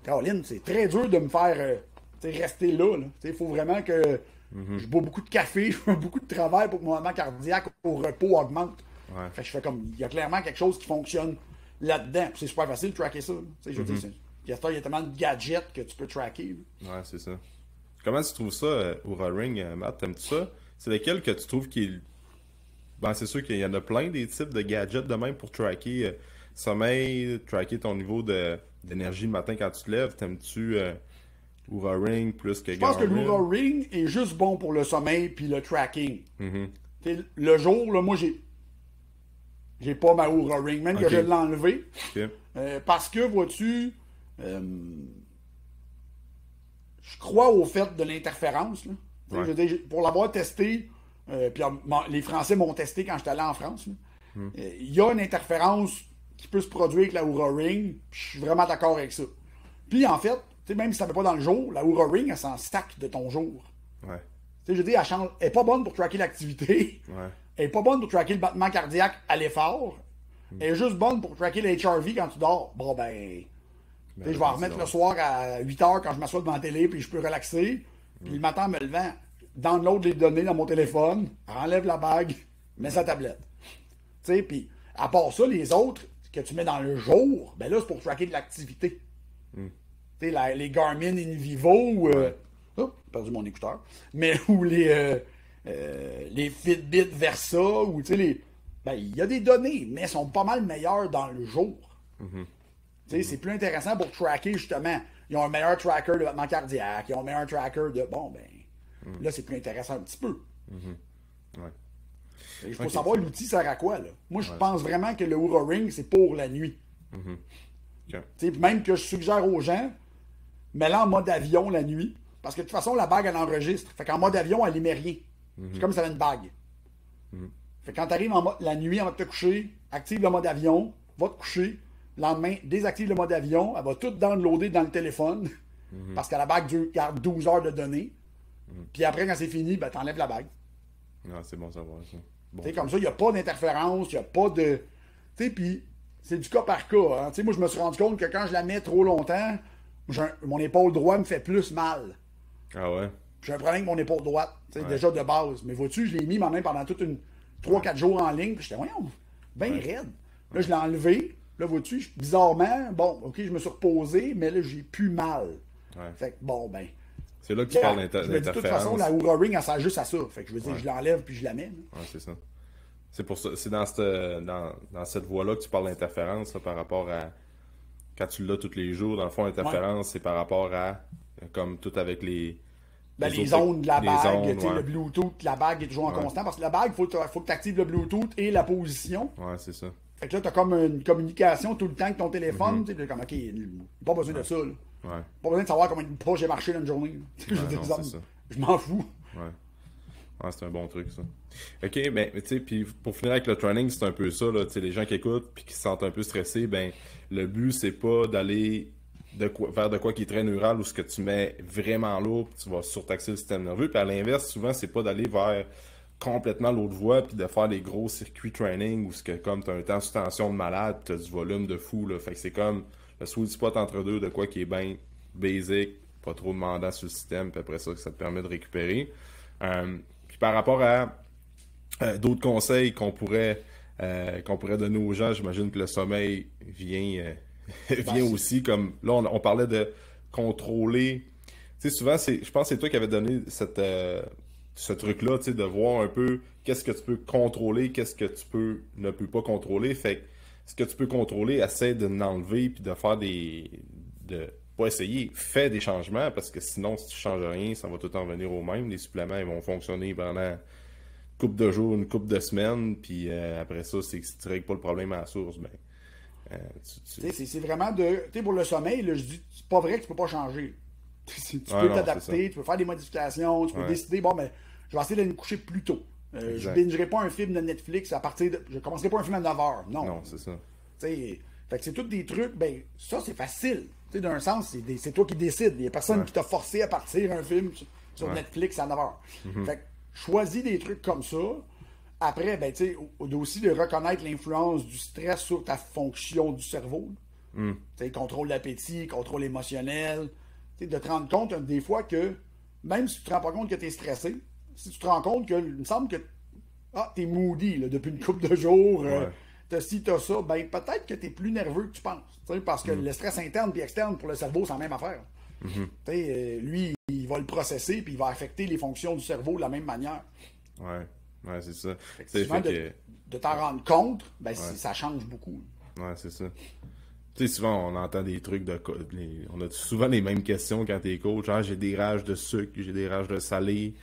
Caroline, c'est très dur de me faire rester là. Il faut vraiment que je bois beaucoup de café, je fais beaucoup de travail pour que mon moment cardiaque au repos augmente. Fait que je fais comme, il y a clairement quelque chose qui fonctionne là-dedans. C'est super facile de tracker ça. Je veux dire, il y a tellement de gadgets que tu peux tracker. Ouais, c'est ça. Comment tu trouves ça, Oura Ring, Matt? T'aimes-tu ça? C'est lequel que tu trouves qui est... Ben, c'est sûr qu'il y en a plein des types de gadgets de même pour tracker sommeil, tracker ton niveau d'énergie le matin quand tu te lèves. T'aimes-tu Oura Ring plus que Garmin? Je pense que l'Oura Ring est juste bon pour le sommeil puis le tracking. Le jour, là, moi, j'ai pas ma Oura Ring, même que je l'ai enlevé. Parce que, vois-tu, je crois au fait de l'interférence. Je veux dire, pour l'avoir testé, puis les Français m'ont testé quand j'étais allé en France. Il y a une interférence qui peut se produire avec la Oura Ring, puis je suis vraiment d'accord avec ça. Puis en fait, même si ça ne fait pas dans le jour, la Oura Ring, elle s'en sac de ton jour. Je veux dire, elle n'est pas bonne pour tracker l'activité. Elle n'est pas bonne pour tracker le battement cardiaque à l'effort. Elle est juste bonne pour tracker le HRV quand tu dors. Bon, je vais en remettre le soir à 8h quand je m'assois devant la télé, puis je peux relaxer. Puis le matin, en me levant, download les données dans mon téléphone, enlève la bague, mets sa tablette. Puis à part ça, les autres que tu mets dans le jour, là, c'est pour tracker de l'activité. Les Garmin InVivo, j'ai perdu mon écouteur, mais ou les Fitbit Versa, ou il y a des données, mais elles sont pas mal meilleures dans le jour. C'est plus intéressant pour tracker, justement. Ils ont un meilleur tracker de battement cardiaque, ils ont un meilleur tracker de... là, c'est plus intéressant un petit peu. Il faut savoir l'outil sert à quoi, là. Moi, je pense vraiment que le Oura Ring, c'est pour la nuit. Même que je suggère aux gens, mets-la en mode avion la nuit, parce que de toute façon, la bague, elle enregistre. Fait qu'en mode avion, elle émet rien. C'est comme si ça avait une bague. Fait que quand tu arrives la nuit avant de te coucher, active le mode avion, va te coucher, le lendemain, désactive le mode avion, elle va tout downloader dans le téléphone, parce que la bague garde 12 heures de données. Puis après, quand c'est fini, t'enlèves la bague. C'est bon savoir ça. Bon, comme ça, il n'y a pas d'interférence, il n'y a pas de... Puis c'est du cas par cas. Hein. Moi, je me suis rendu compte que quand je la mets trop longtemps, mon épaule droite me fait plus mal. Ah ouais? J'ai un problème avec mon épaule droite, déjà de base. Mais vois-tu, je l'ai mis moi-même pendant toute 3-4 jours en ligne, puis j'étais, voyons, bien raide. Là, je l'ai enlevé. Là, vois-tu, bizarrement, OK, je me suis reposé, mais là, j'ai plus mal. Fait que, c'est là que tu parles d'interférence. De toute façon, la Oura Ring, elle sert juste à ça. Fait que je veux dire, je l'enlève puis je la mets. C'est ça. C'est pour ça. C'est dans cette voie-là que tu parles d'interférence par rapport à quand tu l'as tous les jours. Dans le fond, l'interférence, c'est par rapport à comme tout avec les ondes de la bague, ondes, le Bluetooth, la bague est toujours en constant. Parce que la bague, il faut que tu actives le Bluetooth et la position. C'est ça. Fait que là, tu as comme une communication tout le temps avec ton téléphone. Tu sais, comme, OK, pas besoin de ça. Là. Pas besoin de savoir combien de pas j'ai marché dans une journée. Je m'en fous. C'est un bon truc, ça. OK, tu sais, puis pour finir avec le training, c'est un peu ça, là, tu sais, les gens qui écoutent puis qui se sentent un peu stressés, le but, c'est pas d'aller vers de quoi qui est très neural ou ce que tu mets vraiment lourd puis tu vas surtaxer le système nerveux. Puis à l'inverse, souvent, c'est pas d'aller vers complètement l'autre voie puis de faire des gros circuits training où comme tu as un temps sous tension de malade, tu as du volume de fou, là. Fait que c'est comme le sweet spot entre deux de quoi qui est bien basic, pas trop demandant sur le système, puis après ça te permet de récupérer. Puis par rapport à d'autres conseils qu'on pourrait donner aux gens, j'imagine que le sommeil vient aussi, comme là on parlait de contrôler. Tu sais, souvent, je pense que c'est toi qui avais donné ce truc-là, tu sais, de voir un peu qu'est-ce que tu peux contrôler, qu'est-ce que tu ne peux pas contrôler. Fait que ce que tu peux contrôler, essaie de l'enlever puis de faire pas essayer, fais des changements parce que sinon, si tu changes rien, ça va tout en venir au même. Les suppléments, ils vont fonctionner pendant une couple de jours, une couple de semaines, puis après ça, c'est que si tu règles pas le problème à la source, c'est vraiment de... Tu sais, pour le sommeil, là, je dis, c'est pas vrai que tu peux pas changer. Tu peux t'adapter, tu peux faire des modifications, tu peux décider, je vais essayer de me coucher plus tôt. Je ne bingerai pas un film de Netflix à partir de... Je commencerai pas un film à 9h. Non, c'est ça. Fait que c'est tous des trucs, ben, ça, c'est facile. D'un sens, c'est toi qui décides. Il n'y a personne qui t'a forcé à partir un film sur Netflix à 9 heures. Fait que choisis des trucs comme ça. Après, ben, tu sais, aussi de reconnaître l'influence du stress sur ta fonction du cerveau. Tu sais, contrôle l'appétit, contrôle émotionnel. Tu sais, de te rendre compte des fois que, même si tu te rends pas compte que tu es stressé, si tu te rends compte que, il me semble que t'es moody là, depuis une couple de jours, t'as ci, t'as ça, ben peut-être que t'es plus nerveux que tu penses. Parce que le stress interne et externe pour le cerveau, c'est la même affaire. Lui, il va le processer puis il va affecter les fonctions du cerveau de la même manière. Ouais, c'est ça. Souvent, de t'en rendre compte, ben ça change beaucoup. Ouais, c'est ça. Tu sais, souvent, on entend des trucs on a souvent les mêmes questions quand t'es coach. Ah, j'ai des rages de sucre, j'ai des rages de salé.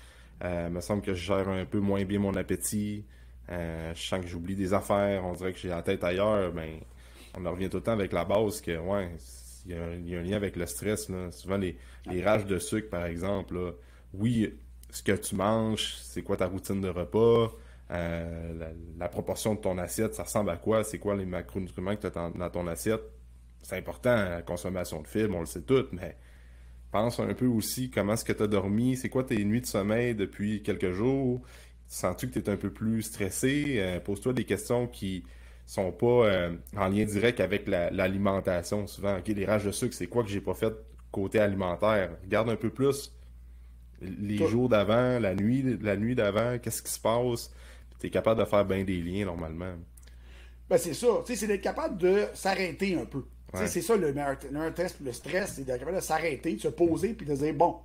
Me semble que je gère un peu moins bien mon appétit. Je sens que j'oublie des affaires. On dirait que j'ai la tête ailleurs. Ben, on en revient tout le temps avec la base que, ouais, il y a un lien avec le stress. Là. Souvent, les rages de sucre, par exemple, là, oui, ce que tu manges, c'est quoi ta routine de repas, la proportion de ton assiette, ça ressemble à quoi, c'est quoi les macronutriments que tu as dans ton assiette. C'est important, la consommation de fibres, on le sait tout, mais pense un peu aussi comment est-ce que tu as dormi, c'est quoi tes nuits de sommeil depuis quelques jours, sens-tu que tu es un peu plus stressé, pose-toi des questions qui sont pas en lien direct avec l'alimentation souvent. Ok, les rages de sucre, c'est quoi que j'ai pas fait côté alimentaire? Regarde un peu plus les jours d'avant, la nuit d'avant, qu'est-ce qui se passe? Tu es capable de faire bien des liens normalement. Ben c'est ça, c'est d'être capable de s'arrêter un peu. C'est ça le meilleur test pour le stress, c'est d'être capable de s'arrêter, de se poser puis de se dire bon,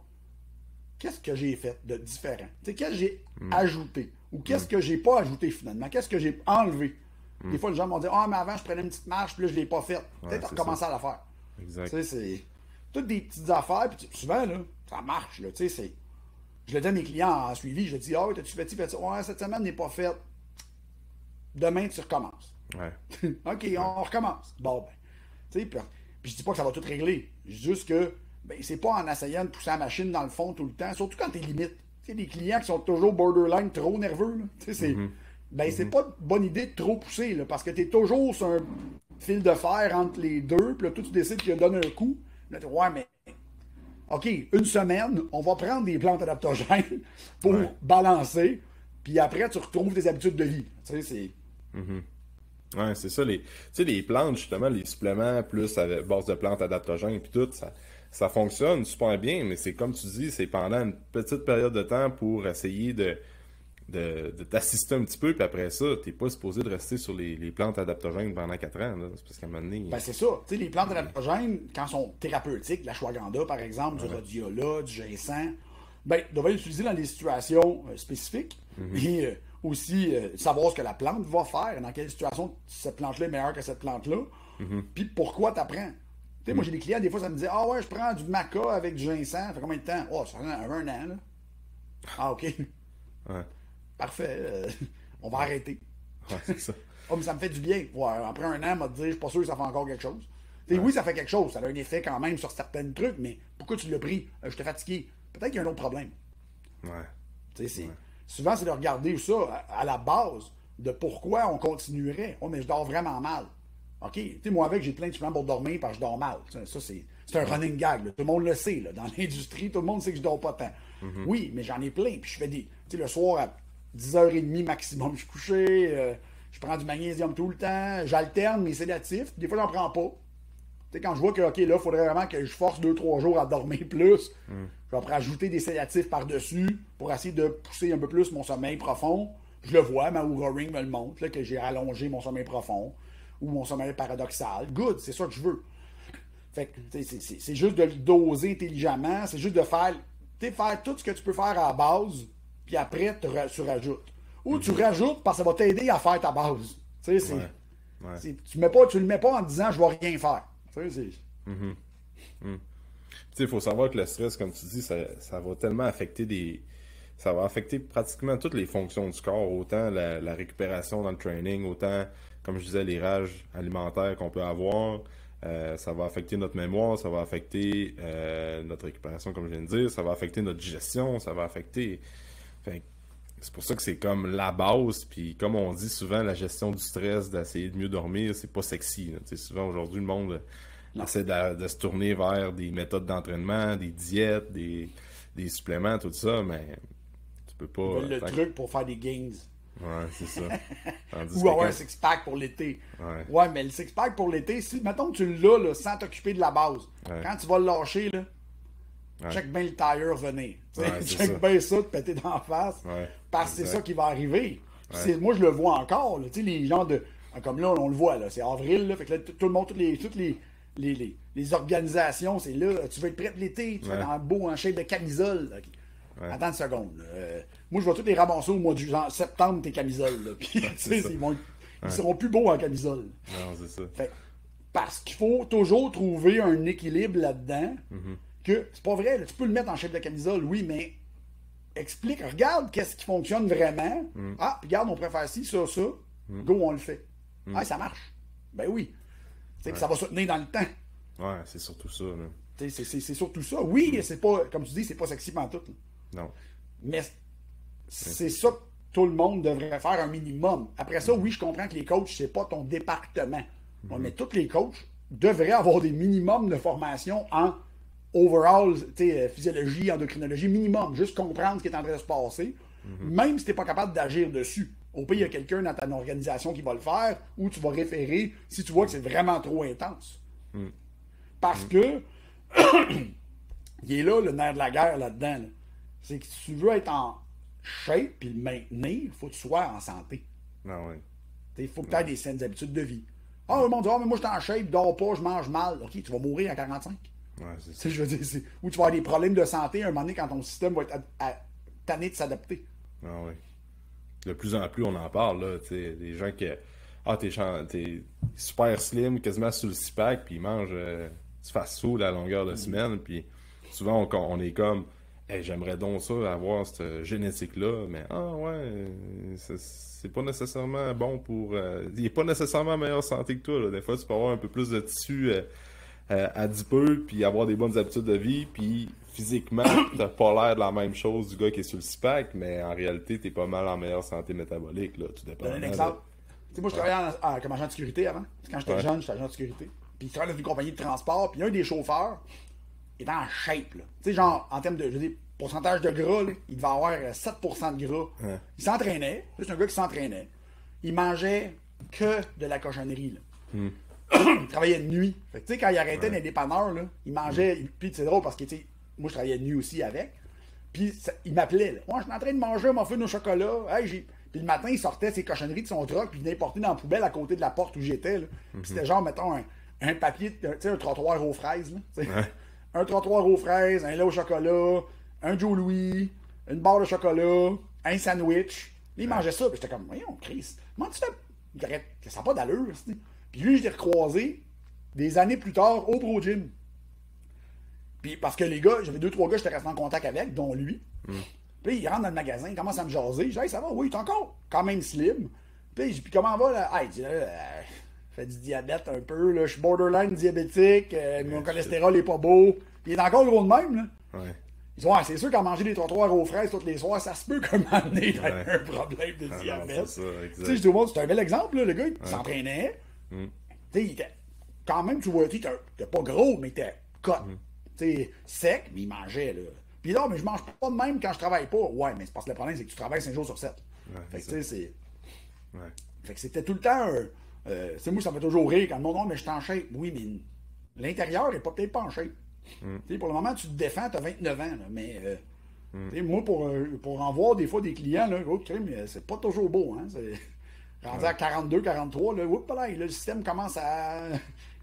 qu'est-ce que j'ai fait de différent? Qu'est-ce que j'ai ajouté? Ou qu'est-ce que j'ai pas ajouté finalement? Qu'est-ce que j'ai enlevé? Des fois, les gens vont dire ah, mais avant, je prenais une petite marche, puis là, je l'ai pas faite. Peut-être recommencer à la faire. Exact. C'est toutes des petites affaires, puis souvent, là, ça marche. Là, je le dis à mes clients en suivi, je dis ah, t'as-tu fait ça? Ouais, cette semaine n'est pas faite. Demain, tu recommences. OK, on recommence. Bon, ben. Puis je dis pas que ça va tout régler. Je dis juste que ben, c'est pas en essayant de pousser la machine dans le fond tout le temps, surtout quand t'es limite. Tu sais, des clients qui sont toujours borderline trop nerveux, là. C'est pas une bonne idée de trop pousser, là, parce que t'es toujours sur un fil de fer entre les deux, puis là, toi, tu décides qu'il donne un coup. Là, ouais, mais OK, une semaine, on va prendre des plantes adaptogènes pour balancer, puis après, tu retrouves tes habitudes de vie. Tu sais, c'est... Ouais, c'est ça. Tu sais, les plantes, justement, les suppléments, plus à base de plantes adaptogènes, puis tout, ça fonctionne super bien, mais c'est comme tu dis, c'est pendant une petite période de temps pour essayer de t'assister un petit peu, puis après ça, t'es pas supposé de rester sur les plantes adaptogènes pendant 4 ans. Là. C'est parce qu'à un moment donné... Ben, c'est ça. Tu sais, les plantes adaptogènes, quand elles sont thérapeutiques, la ashwagandha, par exemple, du rhodiola, du ginseng, ben, doivent être utilisées dans des situations spécifiques. Et aussi, savoir ce que la plante va faire, dans quelle situation cette plante-là est meilleure que cette plante-là, puis pourquoi tu apprends. Tu sais, moi, j'ai des clients, des fois, ça me dit ah ouais, je prends du maca avec du ginseng, ça fait combien de temps? Oh, ça fait un an, là. Ah, OK. Parfait. On va arrêter. C'est ça. Oh, mais ça me fait du bien. Ouais, après un an, on va te dire, je suis pas sûr que ça fait encore quelque chose. Oui, ça fait quelque chose. Ça a un effet quand même sur certains trucs, mais pourquoi tu l'as pris? Je t'ai fatigué. Peut-être qu'il y a un autre problème. Souvent, c'est de regarder ça à la base de pourquoi on continuerait. Oh, mais je dors vraiment mal. OK. Tu sais, moi, j'ai plein de suppléments pour dormir parce que je dors mal. Ça, c'est un running gag. Là. Tout le monde le sait. Là. Dans l'industrie, tout le monde sait que je dors pas tant. Oui, mais j'en ai plein. Puis je fais des. Tu sais, le soir, à 10h30 maximum, je suis couché. Je prends du magnésium tout le temps. J'alterne mes sédatifs. Des fois, j'en prends pas. Tu sais, quand je vois que, OK, là, il faudrait vraiment que je force 2-3 jours à dormir plus, je vais rajouter des sédatifs par-dessus pour essayer de pousser un peu plus mon sommeil profond. Je le vois, ma Oura Ring me le montre, là, que j'ai allongé mon sommeil profond ou mon sommeil paradoxal. Good, c'est ça que je veux. Fait que, c'est juste de le doser intelligemment, c'est juste de faire tout ce que tu peux faire à la base, puis après, tu rajoutes. Ou tu rajoutes parce que ça va t'aider à faire ta base. Tu sais, tu le mets pas en disant je vais rien faire. Tu sais, il faut savoir que le stress, comme tu dis, ça va tellement affecter ça va affecter pratiquement toutes les fonctions du corps, autant la récupération dans le training, autant, comme je disais, les rages alimentaires qu'on peut avoir. Ça va affecter notre mémoire, ça va affecter notre récupération, comme je viens de dire, ça va affecter notre digestion, ça va affecter... Fait, C'est pour ça que c'est comme la base, puis comme on dit souvent, la gestion du stress, d'essayer de mieux dormir, c'est pas sexy. Là. Tu sais, souvent aujourd'hui, le monde essaie de se tourner vers des méthodes d'entraînement, des diètes, des suppléments, tout ça, mais tu peux pas... Ils veulent le truc pour faire des gains. Ouais, c'est ça. Ou avoir un six-pack pour l'été. Ouais, mais le six-pack pour l'été, si, mettons que tu l'as là, sans t'occuper de la base, quand tu vas le lâcher, là, check bien le tire venir. Check bien ça, te péter d'en face. Parce que c'est ça qui va arriver. Moi, je le vois encore. Là, les gens de. Comme là, on le voit, là, c'est avril. Là, fait que là, tout le monde, toutes les organisations, c'est là. Tu veux être prêt pour l'été, tu vas être en shape de camisole. Là. Attends une seconde. Moi, je vais tous les ramasser au mois de septembre, tes camisoles. Là. Puis, ils seront plus beaux en camisole. Non, c'est ça. Fait, parce qu'il faut toujours trouver un équilibre là-dedans. Que c'est pas vrai, là, tu peux le mettre en shape de camisole, oui, mais explique, regarde qu'est-ce qui fonctionne vraiment. Ah, puis regarde, on préfère ci, ça. Go, on le fait. Ah, ça marche. Ben oui. Puis ça va se tenir dans le temps. Ouais, c'est surtout ça. Là. C'est surtout ça. Oui, c'est pas, comme tu dis, c'est pas sexy pantoute. Non. Mais c'est ça que tout le monde devrait faire un minimum. Après ça, oui, je comprends que les coachs, c'est pas ton département. Ouais, mais tous les coachs devraient avoir des minimums de formation en overall, physiologie, endocrinologie, minimum. Juste comprendre ce qui est en train de se passer. Même si tu n'es pas capable d'agir dessus. Au pire, il y a quelqu'un dans ta organisation qui va le faire ou tu vas référer si tu vois que c'est vraiment trop intense. Parce que il est là, le nerf de la guerre là-dedans. Là. C'est que si tu veux être en shape puis le maintenir, il faut que tu sois en santé. Non, oui. Il faut que tu aies des saines habitudes de vie. Ah, le monde dit, mais moi je suis en shape, je dors pas, je mange mal. Ok, tu vas mourir à 45. Ouais, c'est ça. Je veux dire, ou tu vas avoir des problèmes de santé à un moment donné quand ton système va être tanné de s'adapter. Ah oui. De plus en plus, on en parle, là. Des gens qui. Ah, t'es super slim, quasiment sur le six-pack, puis ils mangent du fast-food à la longueur de semaine, puis souvent, on est comme. Hey, j'aimerais donc ça, avoir cette génétique-là, mais ah ouais, c'est pas nécessairement bon pour. Il est pas nécessairement en meilleure santé que toi, là. Des fois, tu peux avoir un peu plus de tissu adipeux, puis avoir des bonnes habitudes de vie, puis physiquement, t'as pas l'air de la même chose du gars qui est sur le six-pack, mais en réalité, t'es pas mal en meilleure santé métabolique, là. Tout dépend. Un exemple. Moi, je travaillais comme agent de sécurité avant. Quand j'étais jeune, j'étais agent de sécurité. Puis je travaillais dans une compagnie de transport, puis un des chauffeurs était en shape, là. Tu sais, genre, en termes de, je veux dire, pourcentage de gras, là, il devait avoir 7% de gras. Il s'entraînait. C'est un gars qui s'entraînait. Il mangeait que de la cochonnerie, là. Il travaillait de nuit. Fait que, tu sais, quand il arrêtait dans les dépanneurs, là, il mangeait. Puis c'est drôle parce que, tu sais, moi, je travaillais de nuit aussi avec. Puis il m'appelait, là. Moi, je suis en train de manger un muffin au chocolat. Hey, puis le matin, il sortait ses cochonneries de son truck, puis il venait porter dans la poubelle à côté de la porte où j'étais, là. Puis c'était genre, mettons, un papier, tu sais, un trottoir aux fraises, là. Un trottoir aux fraises, un lait au chocolat, un Joe Louis, une barre de chocolat, un sandwich. Là, il mangeait ça, puis j'étais comme, voyons, Chris, comment tu fais? Ça n'a pas d'allure, c'est. Puis lui, je l'ai recroisé des années plus tard au Pro Gym. Puis parce que les gars, j'avais 2-3 gars que j'étais resté en contact avec, dont lui. Puis il rentre dans le magasin, il commence à me jaser. Je dis, hey, ça va, oui, t'es encore quand même slim. Puis comment va, là? Hey, il dit, je fais du diabète un peu, là, je suis borderline diabétique, mon cholestérol est pas beau. Puis il est encore gros de même, là. Ouais. Ils disent, ouais, c'est sûr qu'en manger des trottoirs aux fraises tous les soirs, ça se peut comme amener un problème de diabète. C'est ça, exact. Tu sais, je dis au monde, c'est un bel exemple, là, le gars, il s'entraînait. Tu sais, il était, quand même, tu vois, tu t'es pas gros, mais il était cut. Tu sais, sec, mais il mangeait, là. Puis là, mais je mange pas de même quand je travaille pas. Ouais, mais c'est parce que le problème, c'est que tu travailles 5 jours sur 7. Fait que, tu sais, c'est. Fait que c'était tout le temps c'est moi, ça me fait toujours rire quand le monde dit, mais je suis en shape. Oui, mais l'intérieur est peut-être pas en shape. Pour le moment, tu te défends, tu as 29 ans, là, mais moi, pour en voir des fois des clients, là, mais c'est pas toujours beau. Hein, rendu à 42, 43, là, là, le système commence à.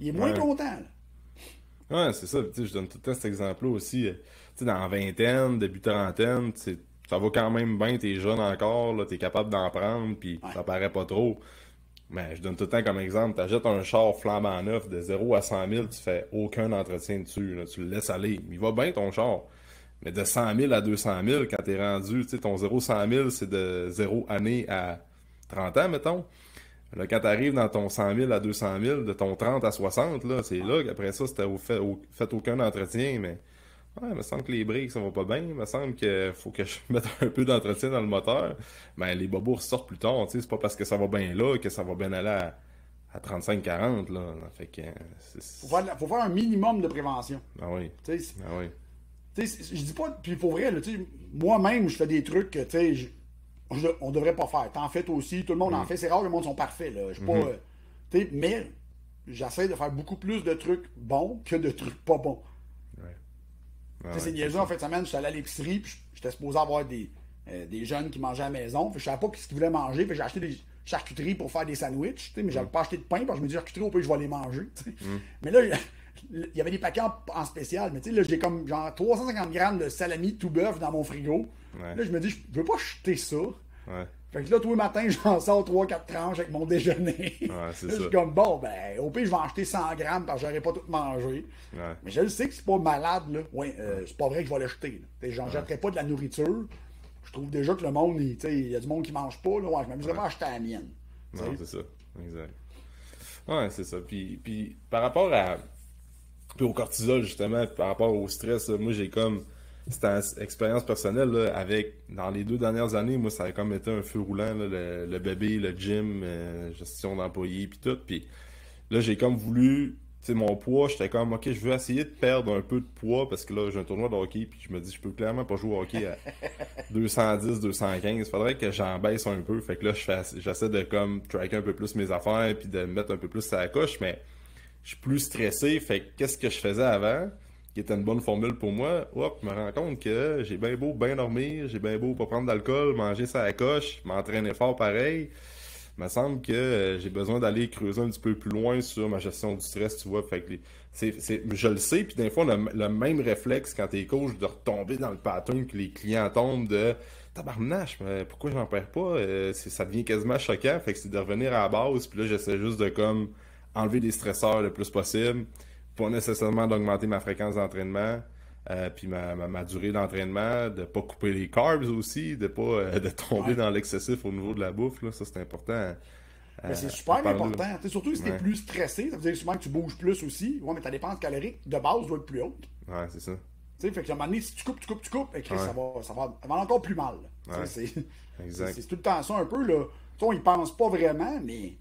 Il est moins content. Là. Ouais, c'est ça. Je donne tout le temps cet exemple-là aussi. Dans la vingtaine, début trentaine, ça va quand même bien, t'es jeune encore, t'es capable d'en prendre, puis ça paraît pas trop. Mais je donne tout le temps comme exemple, t'achètes un char flambant neuf de 0 à 100 000, tu fais aucun entretien dessus, là, tu le laisses aller. Il va bien ton char. Mais de 100 000 à 200 000, quand t'es rendu, ton 0 100 000, c'est de 0 année à 30 ans, mettons. Là, quand t'arrives dans ton 100 000 à 200 000, de ton 30 à 60, là, c'est là qu'après ça, c'était fait aucun entretien, mais Ouais, il me semble que les briques, ça va pas bien. Il me semble qu'il faut que je mette un peu d'entretien dans le moteur. Mais les bobos ressortent plus tard, tu sais. C'est pas parce que ça va bien là que ça va bien aller à 35-40, là. Fait que, Faut faire un minimum de prévention. Ah oui. Tu sais, Ah oui. je dis pas, puis pour vrai, là, moi-même, je fais des trucs que, on devrait pas faire. T'en fais toi aussi, tout le monde en fait. C'est rare que le monde sont parfaits, là. Je suis pas, mais j'essaie de faire beaucoup plus de trucs bons que de trucs pas bons. Ouais. C'est niaiseux, en fin de semaine, je suis allé à l'épicerie, puis j'étais supposé avoir des jeunes qui mangeaient à la maison. Puis je savais pas ce qu'ils voulaient manger, puis j'ai acheté des charcuteries pour faire des sandwichs, mais j'avais pas acheté de pain, parce que je me dis charcuterie, au pire, je vais les manger. Mais là, il y avait des paquets en spécial, mais là, j'ai comme genre 350 grammes de salami tout bœuf dans mon frigo. Ouais. Là, je me dis, je veux pas jeter ça. Ouais. Fait que là, tous les matins, j'en sors 3-4 tranches avec mon déjeuner. Ouais, c'est là, ça. je suis comme, bon, ben, au pire, je vais en acheter 100 grammes parce que j'aurais pas tout mangé. Ouais. Mais je le sais que c'est pas malade, là. Ouais, c'est pas vrai que je vais le jeter. J'en jetterai pas de la nourriture. Je trouve déjà que le monde, il y a du monde qui mange pas. Là. Ouais, je m'amuserais pas à acheter la mienne. Non, c'est ça. Exact. Ouais, c'est ça. Puis par rapport à. Puis au cortisol, justement, puis par rapport au stress, là, moi, j'ai comme. C'était une expérience personnelle, là, avec. Dans les 2 dernières années, moi, ça a comme été un feu roulant, là, le bébé, le gym, gestion d'employés, puis tout. Puis là, j'ai comme voulu. Tu sais, mon poids, j'étais comme, ok, je veux essayer de perdre un peu de poids parce que là, j'ai un tournoi de hockey, puis je me dis, je peux clairement pas jouer au hockey à 210, 215. Faudrait que j'en baisse un peu. Fait que là, j'essaie de comme tracker un peu plus mes affaires, puis de me mettre un peu plus à la coche, mais je suis plus stressé. Fait que qu'est-ce que je faisais avant, qui était une bonne formule pour moi, hop, je me rends compte que j'ai bien beau bien dormir, j'ai bien beau pas prendre d'alcool, manger ça à la coche, m'entraîner fort pareil. Il me semble que j'ai besoin d'aller creuser un petit peu plus loin sur ma gestion du stress, tu vois. Fait que je le sais, puis des fois, le même réflexe quand t'es coach de retomber dans le pattern que les clients tombent de tabarnache, mais pourquoi j'en perds pas? Ça devient quasiment choquant. Fait que c'est de revenir à la base, puis là, j'essaie juste de comme enlever des stresseurs le plus possible, pas nécessairement d'augmenter ma fréquence d'entraînement. Puis ma durée d'entraînement, de pas couper les carbs aussi, de pas de tomber dans l'excessif au niveau de la bouffe, là, ça c'est important. Mais c'est super important. Surtout si t'es Ouais. plus stressé, ça veut dire souvent que tu bouges plus aussi. Ouais, mais ta dépense calorique de base doit être plus haute. Ouais, c'est ça. Fait que à un moment donné, si tu coupes, et Chris, Ouais. ça va avoir encore plus mal. Ouais. C'est Exact. tout le temps ça un peu. Là. On y pense pas vraiment, mais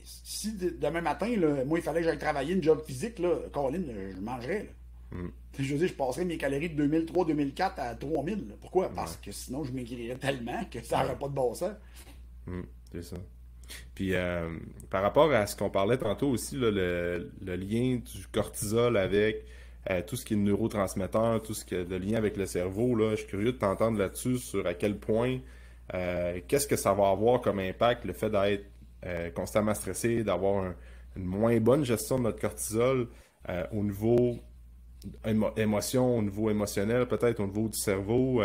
si demain matin, là, moi, il fallait que j'aille travailler une job physique, là, Colin, je mangerais. Là. Je veux dire, je passerais mes calories de 2003-2004 à 3000. Là. Pourquoi? Parce que sinon, je maigrirais tellement que ça n'aurait pas de bon sens. C'est ça. Puis par rapport à ce qu'on parlait tantôt aussi, là, le lien du cortisol avec tout ce qui est neurotransmetteur, tout ce qui est le lien avec le cerveau, là, je suis curieux de t'entendre là-dessus sur à quel point qu'est-ce que ça va avoir comme impact le fait d'être constamment stressé, d'avoir une moins bonne gestion de notre cortisol au niveau émotion, au niveau émotionnel, peut-être au niveau du cerveau.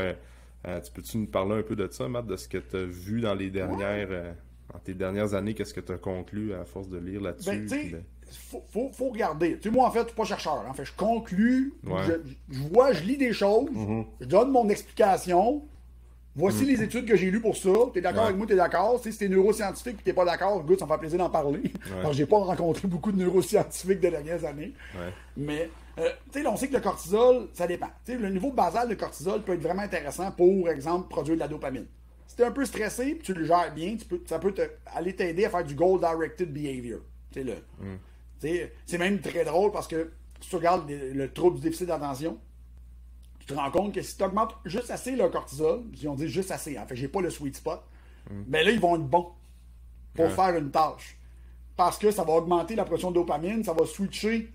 Tu peux-tu nous parler un peu de ça, Matt, de ce que tu as vu dans les dernières dans tes dernières années, qu'est-ce que tu as conclu à force de lire là-dessus? Ben, tu sais, faut regarder. Tu sais, moi, en fait, je suis pas chercheur. En fait, je conclus, Ouais. je vois, je lis des choses, je donne mon explication. Voici les études que j'ai lues pour ça. T'es d'accord Ouais. avec moi, t'es d'accord. Si t'es neuroscientifique et t'es pas d'accord, good, ça me fait plaisir d'en parler. Parce que j'ai pas rencontré beaucoup de neuroscientifiques des dernières années. Ouais. Mais, tu sais, on sait que le cortisol, ça dépend. Tu sais, le niveau basal de cortisol peut être vraiment intéressant pour exemple, produire de la dopamine. Si t'es un peu stressé, puis tu le gères bien, ça peut aller t'aider à faire du goal-directed behavior. Tu sais, tu sais, c'est même très drôle parce que si tu regardes le trouble du déficit d'attention, tu te rends compte que si tu augmentes juste assez le cortisol, si on dit juste assez, en fait, j'ai pas le sweet spot, ben là, ils vont être bons pour faire une tâche. Parce que ça va augmenter la production de dopamine, ça va switcher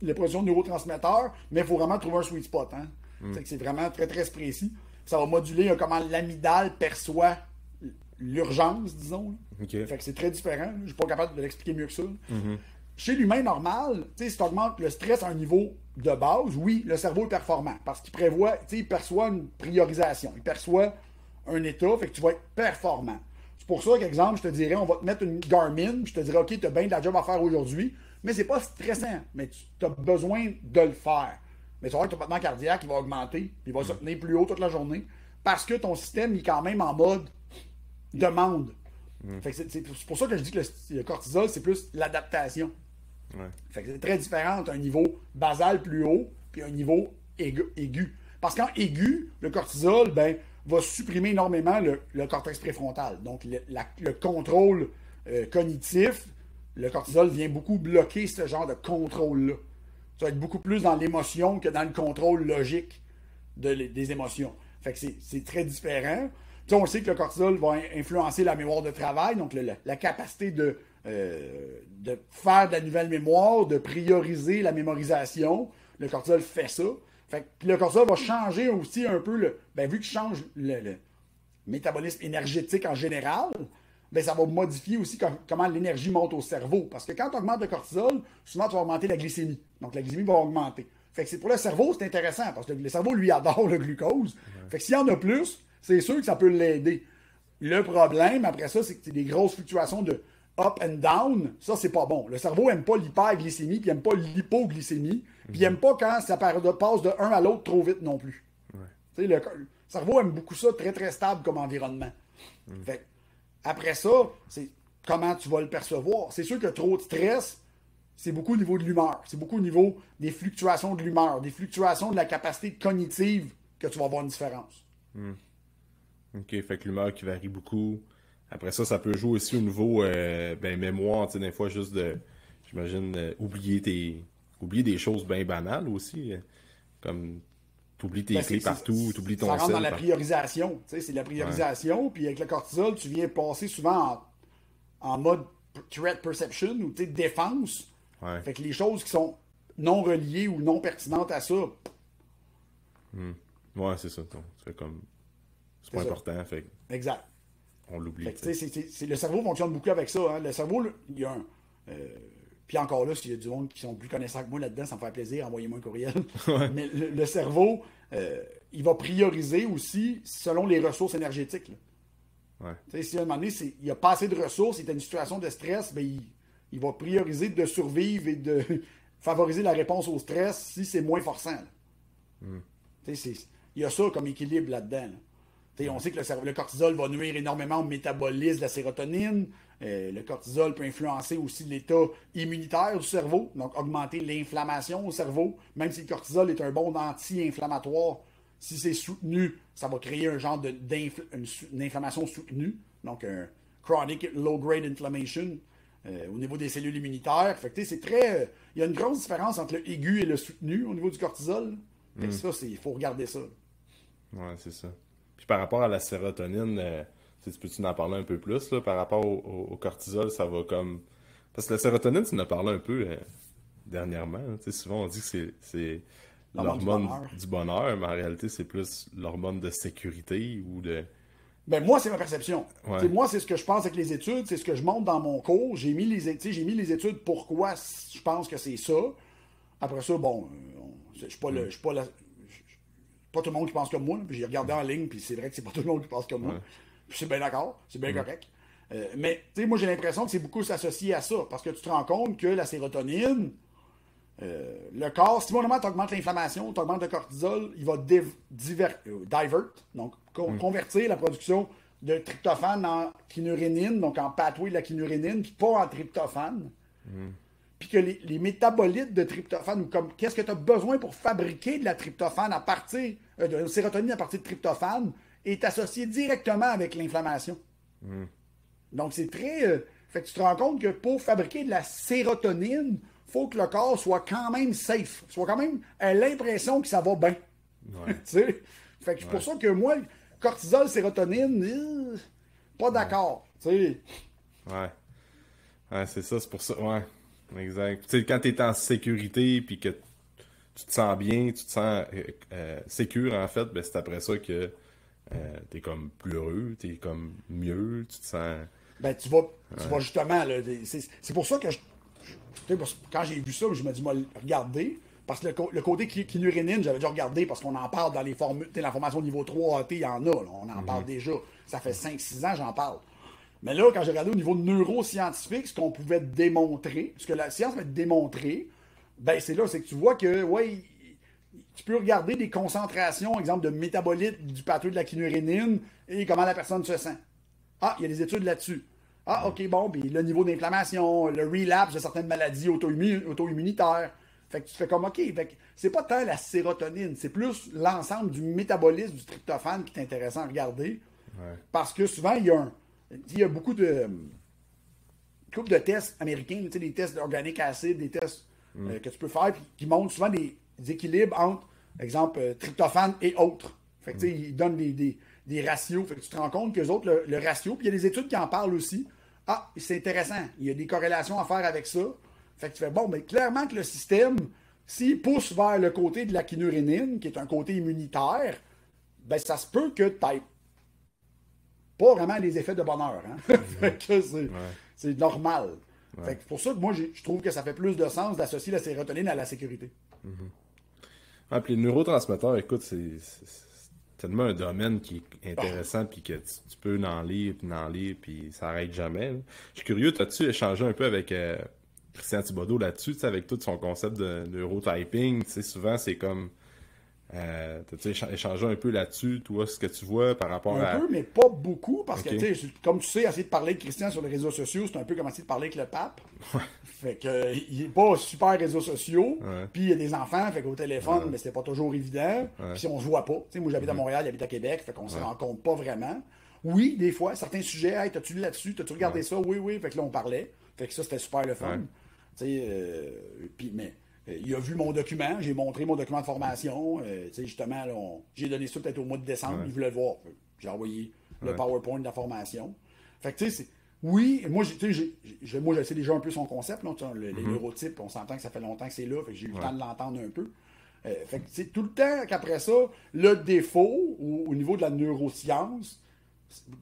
les productions de neurotransmetteurs, mais il faut vraiment trouver un sweet spot. Hein? C'est vraiment très, très précis. Ça va moduler comment l'amygdale perçoit l'urgence, disons. OK. Fait que c'est très différent. Je suis pas capable de l'expliquer mieux que ça. Chez l'humain normal, si tu augmentes le stress à un niveau de base, oui, le cerveau est performant parce qu'il prévoit, il perçoit une priorisation, il perçoit un état, fait que tu vas être performant. C'est pour ça qu'exemple, je te dirais, on va te mettre une Garmin, je te dirais, OK, tu as bien de la job à faire aujourd'hui, mais c'est pas stressant, mais tu as besoin de le faire. Mais tu vas voir que ton battement cardiaque, il va augmenter, il va se tenir plus haut toute la journée, parce que ton système, il est quand même en mode demande. Fait que c'est pour ça que je dis que le cortisol, c'est plus l'adaptation. Ouais. Fait que c'est très différent entre un niveau basal plus haut puis un niveau aigu. Parce qu'en aigu, le cortisol va supprimer énormément le cortex préfrontal. Donc, le contrôle cognitif, le cortisol vient beaucoup bloquer ce genre de contrôle-là. Ça va être beaucoup plus dans l'émotion que dans le contrôle logique des émotions. Fait que c'est très différent. Puis on sait que le cortisol va influencer la mémoire de travail, donc la capacité de faire de la nouvelle mémoire, de prioriser la mémorisation. Le cortisol fait ça. Fait que le cortisol va changer aussi un peu, vu qu'il change le métabolisme énergétique en général, ça va modifier aussi comment l'énergie monte au cerveau. Parce que quand tu augmentes le cortisol, souvent tu vas augmenter la glycémie. Donc la glycémie va augmenter. Fait que c'est pour le cerveau, c'est intéressant, parce que le cerveau, lui, adore le glucose. Fait que s'il y en a plus, c'est sûr que ça peut l'aider. Le problème, après ça, c'est que c'est des grosses fluctuations de up and down. Ça, c'est pas bon. Le cerveau n'aime pas l'hyperglycémie, puis il n'aime pas l'hypoglycémie, puis il n'aime pas quand ça passe de un à l'autre trop vite non plus. Ouais. Le cerveau aime beaucoup ça, très, très stable comme environnement. Fait que, après ça, c'est comment tu vas le percevoir. C'est sûr que trop de stress, c'est beaucoup au niveau de l'humeur. C'est beaucoup au niveau des fluctuations de l'humeur, des fluctuations de la capacité cognitive que tu vas avoir une différence. OK, fait que l'humeur qui varie beaucoup. Après ça, ça peut jouer aussi au niveau mémoire, tu sais, des fois juste j'imagine, oublier des choses bien banales aussi. Comme t'oublies tes clés partout, t'oublies ton Ça rentre sel dans la priorisation. Tu sais, c'est la priorisation. Puis avec le cortisol, tu viens passer souvent en mode threat perception ou défense. Ouais. Fait que les choses qui sont non reliées ou non pertinentes à ça. Ouais, c'est ça. Donc, c'est pas important. Fait que exact. on l'oublie. Le cerveau fonctionne beaucoup avec ça. Hein. Le cerveau, il y a un. Puis encore là, s'il y a du monde qui sont plus connaissants que moi là-dedans, ça me fait plaisir, envoyez-moi un courriel. Ouais. Mais le cerveau, il va prioriser aussi selon les ressources énergétiques. Ouais. Si à un moment donné, il n'y a pas assez de ressources, il est dans une situation de stress, il va prioriser de survivre et de favoriser la réponse au stress si c'est moins forçant. Il y a ça comme équilibre là-dedans. On sait que le cortisol va nuire énormément au métabolisme de la sérotonine. Le cortisol peut influencer aussi l'état immunitaire du cerveau, donc augmenter l'inflammation au cerveau. Même si le cortisol est un bon anti-inflammatoire, si c'est soutenu, ça va créer un genre une inflammation soutenue, donc un chronic low-grade inflammation au niveau des cellules immunitaires. Fait que c'est très... il y a une grosse différence entre le aigu et le soutenu au niveau du cortisol. Fait que ça, il faut regarder ça. Ouais, c'est ça. Puis par rapport à la sérotonine, tu peux-tu en parler un peu plus là, par rapport au cortisol, ça va comme... Parce que la sérotonine, tu en as parlé un peu dernièrement. Hein, souvent, on dit que c'est l'hormone du bonheur, mais en réalité, c'est plus l'hormone de sécurité ou de... Moi, c'est ma perception. Ouais. Moi, c'est ce que je pense avec les études, c'est ce que je montre dans mon cours. J'ai mis les études pourquoi je pense que c'est ça. Après ça, je suis pas pas tout le monde qui pense comme moi. Puis j'ai regardé en ligne, puis c'est vrai que c'est pas tout le monde qui pense comme moi. Puis c'est bien d'accord, c'est bien correct. Mais moi, j'ai l'impression que c'est beaucoup associé à ça, parce que tu te rends compte que la sérotonine, le corps, si moment tu augmentes l'inflammation, tu augmentes le cortisol, il va divert, donc convertir la production de tryptophane en kynurénine, donc en pathway de la kynurénine, puis pas en tryptophane. Puis que les métabolites de tryptophane, ou comme qu'est-ce que tu as besoin pour fabriquer de la tryptophane à partir de la sérotonine à partir de tryptophane, est associé directement avec l'inflammation. Donc c'est très... fait que tu te rends compte que pour fabriquer de la sérotonine, il faut que le corps soit quand même safe, soit quand même l'impression que ça va bien. Ouais. Fait que c'est pour ça que moi, cortisol, sérotonine, pas d'accord. Ouais. Ouais, c'est ça, c'est pour ça. Ouais. Exact. Tu sais, quand tu es en sécurité puis que tu te sens bien, tu te sens sécure en fait, ben c'est après ça que t'es comme plus heureux, t'es comme mieux, tu te sens... Tu vas justement, là, c'est pour ça que quand j'ai vu ça, je me dis, moi, regarder, parce que le côté kynurénine, j'avais déjà regardé, parce qu'on en parle dans les formules, la formation niveau 3 AT, il y en a, là, on en parle déjà. Ça fait 5-6 ans, j'en parle. Mais là, quand j'ai regardé au niveau neuroscientifique, ce qu'on pouvait démontrer, ce que la science va démontrer, c'est là, c'est que tu vois que, tu peux regarder des concentrations, exemple, de métabolites du pathway de la kynurénine et comment la personne se sent. Ah, il y a des études là-dessus. Ah, OK, bon, puis le niveau d'inflammation, le relapse de certaines maladies auto-immunitaires. Fait que tu fais comme, OK, fait que c'est pas tant la sérotonine, c'est plus l'ensemble du métabolisme du tryptophane qui est intéressant à regarder. Ouais. Parce que souvent, il y a beaucoup de tests américains, tu sais, des tests d'organic acid, des tests que tu peux faire, qui montrent souvent des équilibres entre, exemple, tryptophane et autres. Fait que, tu sais, ils donnent des ratios. Fait que tu te rends compte qu'eux autres, le ratio, puis il y a des études qui en parlent aussi. Ah, c'est intéressant. Il y a des corrélations à faire avec ça. Fait que tu fais, bon, mais clairement que le système, s'il pousse vers le côté de la kynurénine, qui est un côté immunitaire, ben ça se peut que tu n'aies pas vraiment les effets de bonheur. Hein? Fait que c'est normal. Ouais. Fait que c'est pour ça que moi, je trouve que ça fait plus de sens d'associer la sérotonine à la sécurité. Ah, puis les neurotransmetteurs, écoute, c'est tellement un domaine qui est intéressant, puis que tu peux en lire, puis ça n'arrête jamais. Là. Je suis curieux, as-tu échangé un peu avec Christian Thibodeau là-dessus, tu sais, avec tout son concept de neurotyping? Tu sais, souvent, c'est comme... t'as-tu échangé un peu là-dessus, toi, ce que tu vois par rapport à... Un peu, mais pas beaucoup, parce Ok. que, tu sais, comme tu sais, essayer de parler de Christian sur les réseaux sociaux, c'est un peu comme essayer de parler avec le pape. Fait que, il est pas super réseaux sociaux, Ouais. puis il y a des enfants, fait qu'au téléphone, mais c'est pas toujours évident. Puis on se voit pas. Tu sais, moi, j'habite à Montréal, il habite à Québec, fait qu'on se rencontre pas vraiment. Oui, des fois, certains sujets, hey, t'as-tu lu là-dessus, t'as-tu regardé ça? Oui, oui, fait que là, on parlait. Fait que ça, c'était super le fun. Ouais. Tu sais, puis, mais... il a vu mon document, j'ai montré mon document de formation. Tu sais, justement, là, j'ai donné ça peut-être au mois de décembre, il voulait le voir. J'ai envoyé le PowerPoint de la formation. Fait que, tu sais, oui, moi, je sais déjà un peu son concept, là, les neurotypes, on s'entend que ça fait longtemps que c'est là, fait que j'ai eu le temps de l'entendre un peu. Fait que, tout le temps qu'après ça, le défaut au niveau de la neuroscience,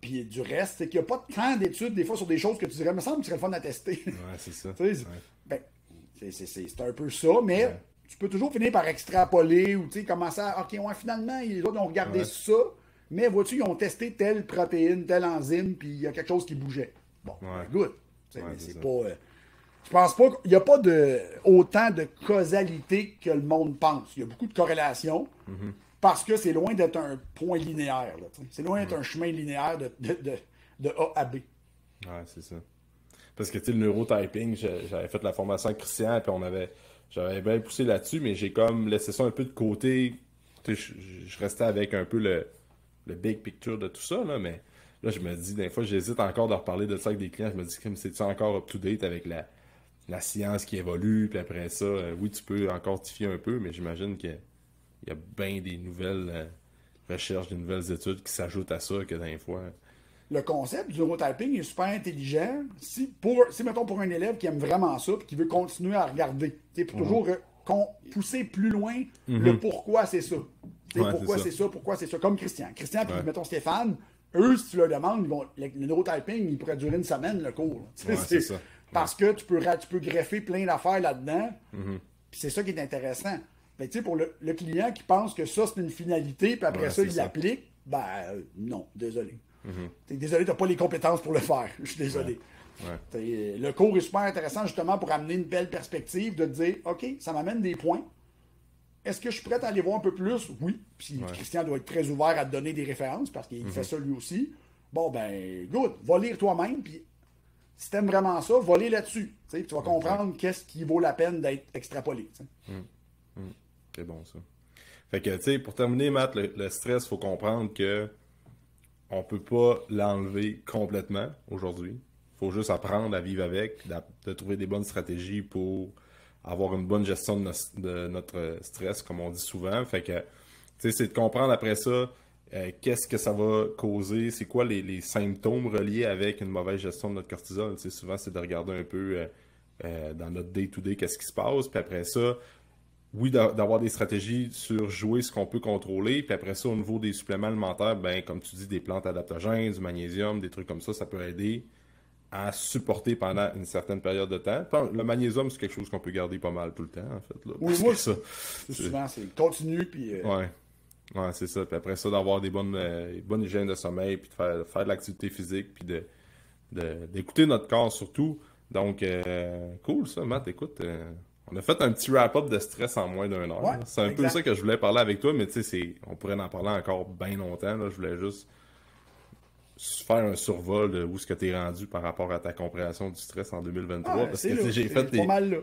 puis du reste, c'est qu'il n'y a pas tant d'études, des fois, sur des choses que tu dirais, me semble que ce serait le fun à tester. Ouais, c'est ça. Tu sais, ben, c'est un peu ça, mais tu peux toujours finir par extrapoler ou commencer à. OK, ouais, finalement, les autres ont regardé ça, mais vois-tu, ils ont testé telle protéine, telle enzyme, puis il y a quelque chose qui bougeait. Bon, good. Mais c'est pas. Je pense pas qu'il n'y a pas autant de causalité que le monde pense. Il y a beaucoup de corrélations parce que c'est loin d'être un point linéaire. C'est loin d'être un chemin linéaire de A à B. Ouais, c'est ça. Parce que, tu sais, le neurotyping, j'avais fait la formation avec Christian, puis j'avais bien poussé là-dessus, mais j'ai comme laissé ça un peu de côté. Tu sais, je restais avec un peu le big picture de tout ça, là, mais là, je me dis, des fois, j'hésite encore de reparler de ça avec des clients. Je me dis, comme c'est-tu encore up-to-date avec la science qui évolue, puis après ça, oui, tu peux encore quantifier un peu, mais j'imagine qu'il y a bien des nouvelles recherches, des nouvelles études qui s'ajoutent à ça que des fois. Le concept du neurotyping est super intelligent. Si mettons, pour un élève qui aime vraiment ça et qui veut continuer à regarder, pour toujours pousser plus loin le pourquoi c'est ça. Pourquoi c'est ça, pourquoi c'est ça. Comme Christian. Christian, puis mettons Stéphane, eux, si tu leur demandes, le neurotyping, il pourrait durer une semaine, le cours. C'est ça. Parce que tu peux greffer plein d'affaires là-dedans. Puis c'est ça qui est intéressant. Mais pour le client qui pense que ça, c'est une finalité, puis après ça, il l'applique, ben non, désolé. T'es désolé, t'as pas les compétences pour le faire. Je suis désolé. Le cours est super intéressant justement pour amener une belle perspective de te dire, OK, ça m'amène des points. Est-ce que je suis prêt à aller voir un peu plus? Oui. Puis Christian doit être très ouvert à te donner des références parce qu'il fait ça lui aussi. Bon, ben, good. Va lire toi-même. Puis si t'aimes vraiment ça, va lire là-dessus. Tu vas comprendre qu'est-ce qui vaut la peine d'être extrapolé. C'est bon, ça. Fait que, tu sais, pour terminer, Matt, le stress, il faut comprendre que on peut pas l'enlever complètement aujourd'hui. Il faut juste apprendre à vivre avec, de trouver des bonnes stratégies pour avoir une bonne gestion de notre stress, comme on dit souvent. Fait que, tu sais, c'est de comprendre après ça qu'est-ce que ça va causer, c'est quoi les symptômes reliés avec une mauvaise gestion de notre cortisol. Tu sais, souvent, c'est de regarder un peu dans notre day-to-day qu'est-ce qui se passe. Puis après ça, oui, d'avoir des stratégies sur jouer ce qu'on peut contrôler. Puis après ça, au niveau des suppléments alimentaires, ben, comme tu dis, des plantes adaptogènes, du magnésium, des trucs comme ça peut aider à supporter pendant une certaine période de temps. Le magnésium, c'est quelque chose qu'on peut garder pas mal tout le temps, en fait. Là, oui, moi, ça, souvent, c'est continu, puis... Ouais, c'est ça. Puis après ça, d'avoir des bonnes hygiènes de sommeil, puis de faire de l'activité physique, puis d'écouter notre corps surtout. Donc, cool ça, Matt. Écoute, on a fait un petit wrap-up de stress en moins d'1 heure. Ouais, c'est un peu ça que je voulais parler avec toi, mais tu sais, on pourrait en parler encore bien longtemps. Là. Je voulais juste faire un survol de où est-ce que tu es rendu par rapport à ta compréhension du stress en 2023. Ah, Parce c'est que tu sais, là, j'ai fait c'est des. pas mal là.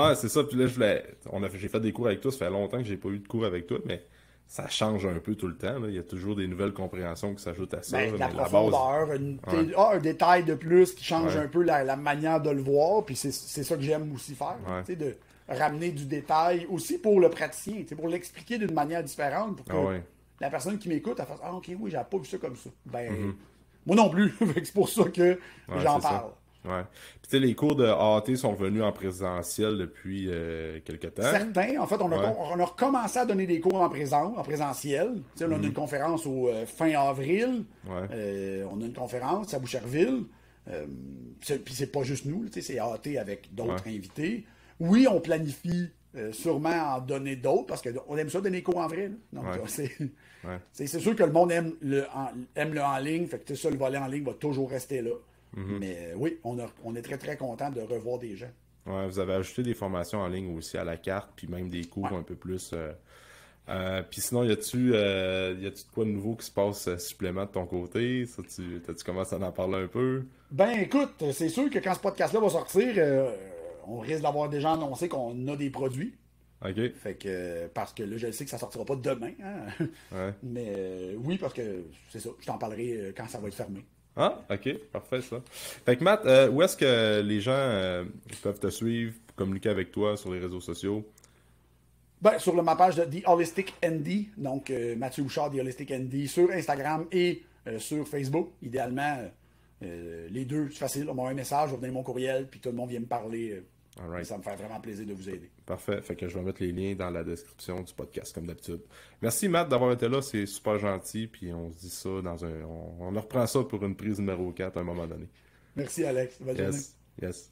Ouais, c'est ça. Puis là, j'ai fait des cours avec toi. Ça fait longtemps que j'ai pas eu de cours avec toi, mais ça change un peu tout le temps, là. Il y a toujours des nouvelles compréhensions qui s'ajoutent à ça. Ben, de la Mais la base. profondeur, Ouais. un détail de plus qui change Ouais. un peu la manière de le voir, puis c'est ça que j'aime aussi faire, Ouais. tu sais, de ramener du détail aussi pour le praticien, tu sais, pour l'expliquer d'une manière différente, pour que Ah ouais. la personne qui m'écoute, elle fasse ah ok, oui, j'avais pas vu ça comme ça. Ben, Mm-hmm. moi non plus, Fait que c'est pour ça que Ouais, j'en c'est ça. parle. Ouais. Puis tu sais, les cours de AAT sont revenus en présentiel depuis quelques temps. Certains, en fait, on a, Ouais. on a recommencé à donner des cours en présentiel. Tu sais, on a une conférence au fin avril. Ouais. On a une conférence à Boucherville. Puis c'est pas juste nous, tu sais, c'est AAT avec d'autres invités. Oui, on planifie sûrement en donner d'autres parce qu'on aime ça donner des cours en vrai. Là. Donc, Ouais. Ouais. c'est sûr que le monde aime aime le en ligne. Fait que ça, le volet en ligne va toujours rester là. Mais oui, on est très très content de revoir des gens. Ouais, vous avez ajouté des formations en ligne aussi à la carte, puis même des cours un peu plus. Puis sinon, y a-tu de quoi de nouveau qui se passe supplément de ton côté? Ça, tu commences à en parler un peu? Ben écoute, c'est sûr que quand ce podcast-là va sortir, on risque d'avoir déjà annoncé qu'on a des produits. OK. Fait que parce que là, je sais que ça sortira pas demain. Hein? Ouais. Mais oui, parce que c'est ça, je t'en parlerai quand ça va être fermé. Ah, OK. Parfait, ça. Fait que Matt, où est-ce que les gens peuvent te suivre, communiquer avec toi sur les réseaux sociaux? Ben, sur ma page de The Holistic ND, donc Mathieu Bouchard, The Holistic ND, sur Instagram et sur Facebook. Idéalement, les deux, c'est facile. On m'a un message, vous donner mon courriel, puis tout le monde vient me parler. All right. Ça me fait vraiment plaisir de vous aider. Parfait. Fait que je vais mettre les liens dans la description du podcast, comme d'habitude. Merci, Matt, d'avoir été là. C'est super gentil. Puis on se dit ça on reprend ça pour une prise numéro 4 à un moment donné. Merci, Alex. Bonne journée. Yes. Yes.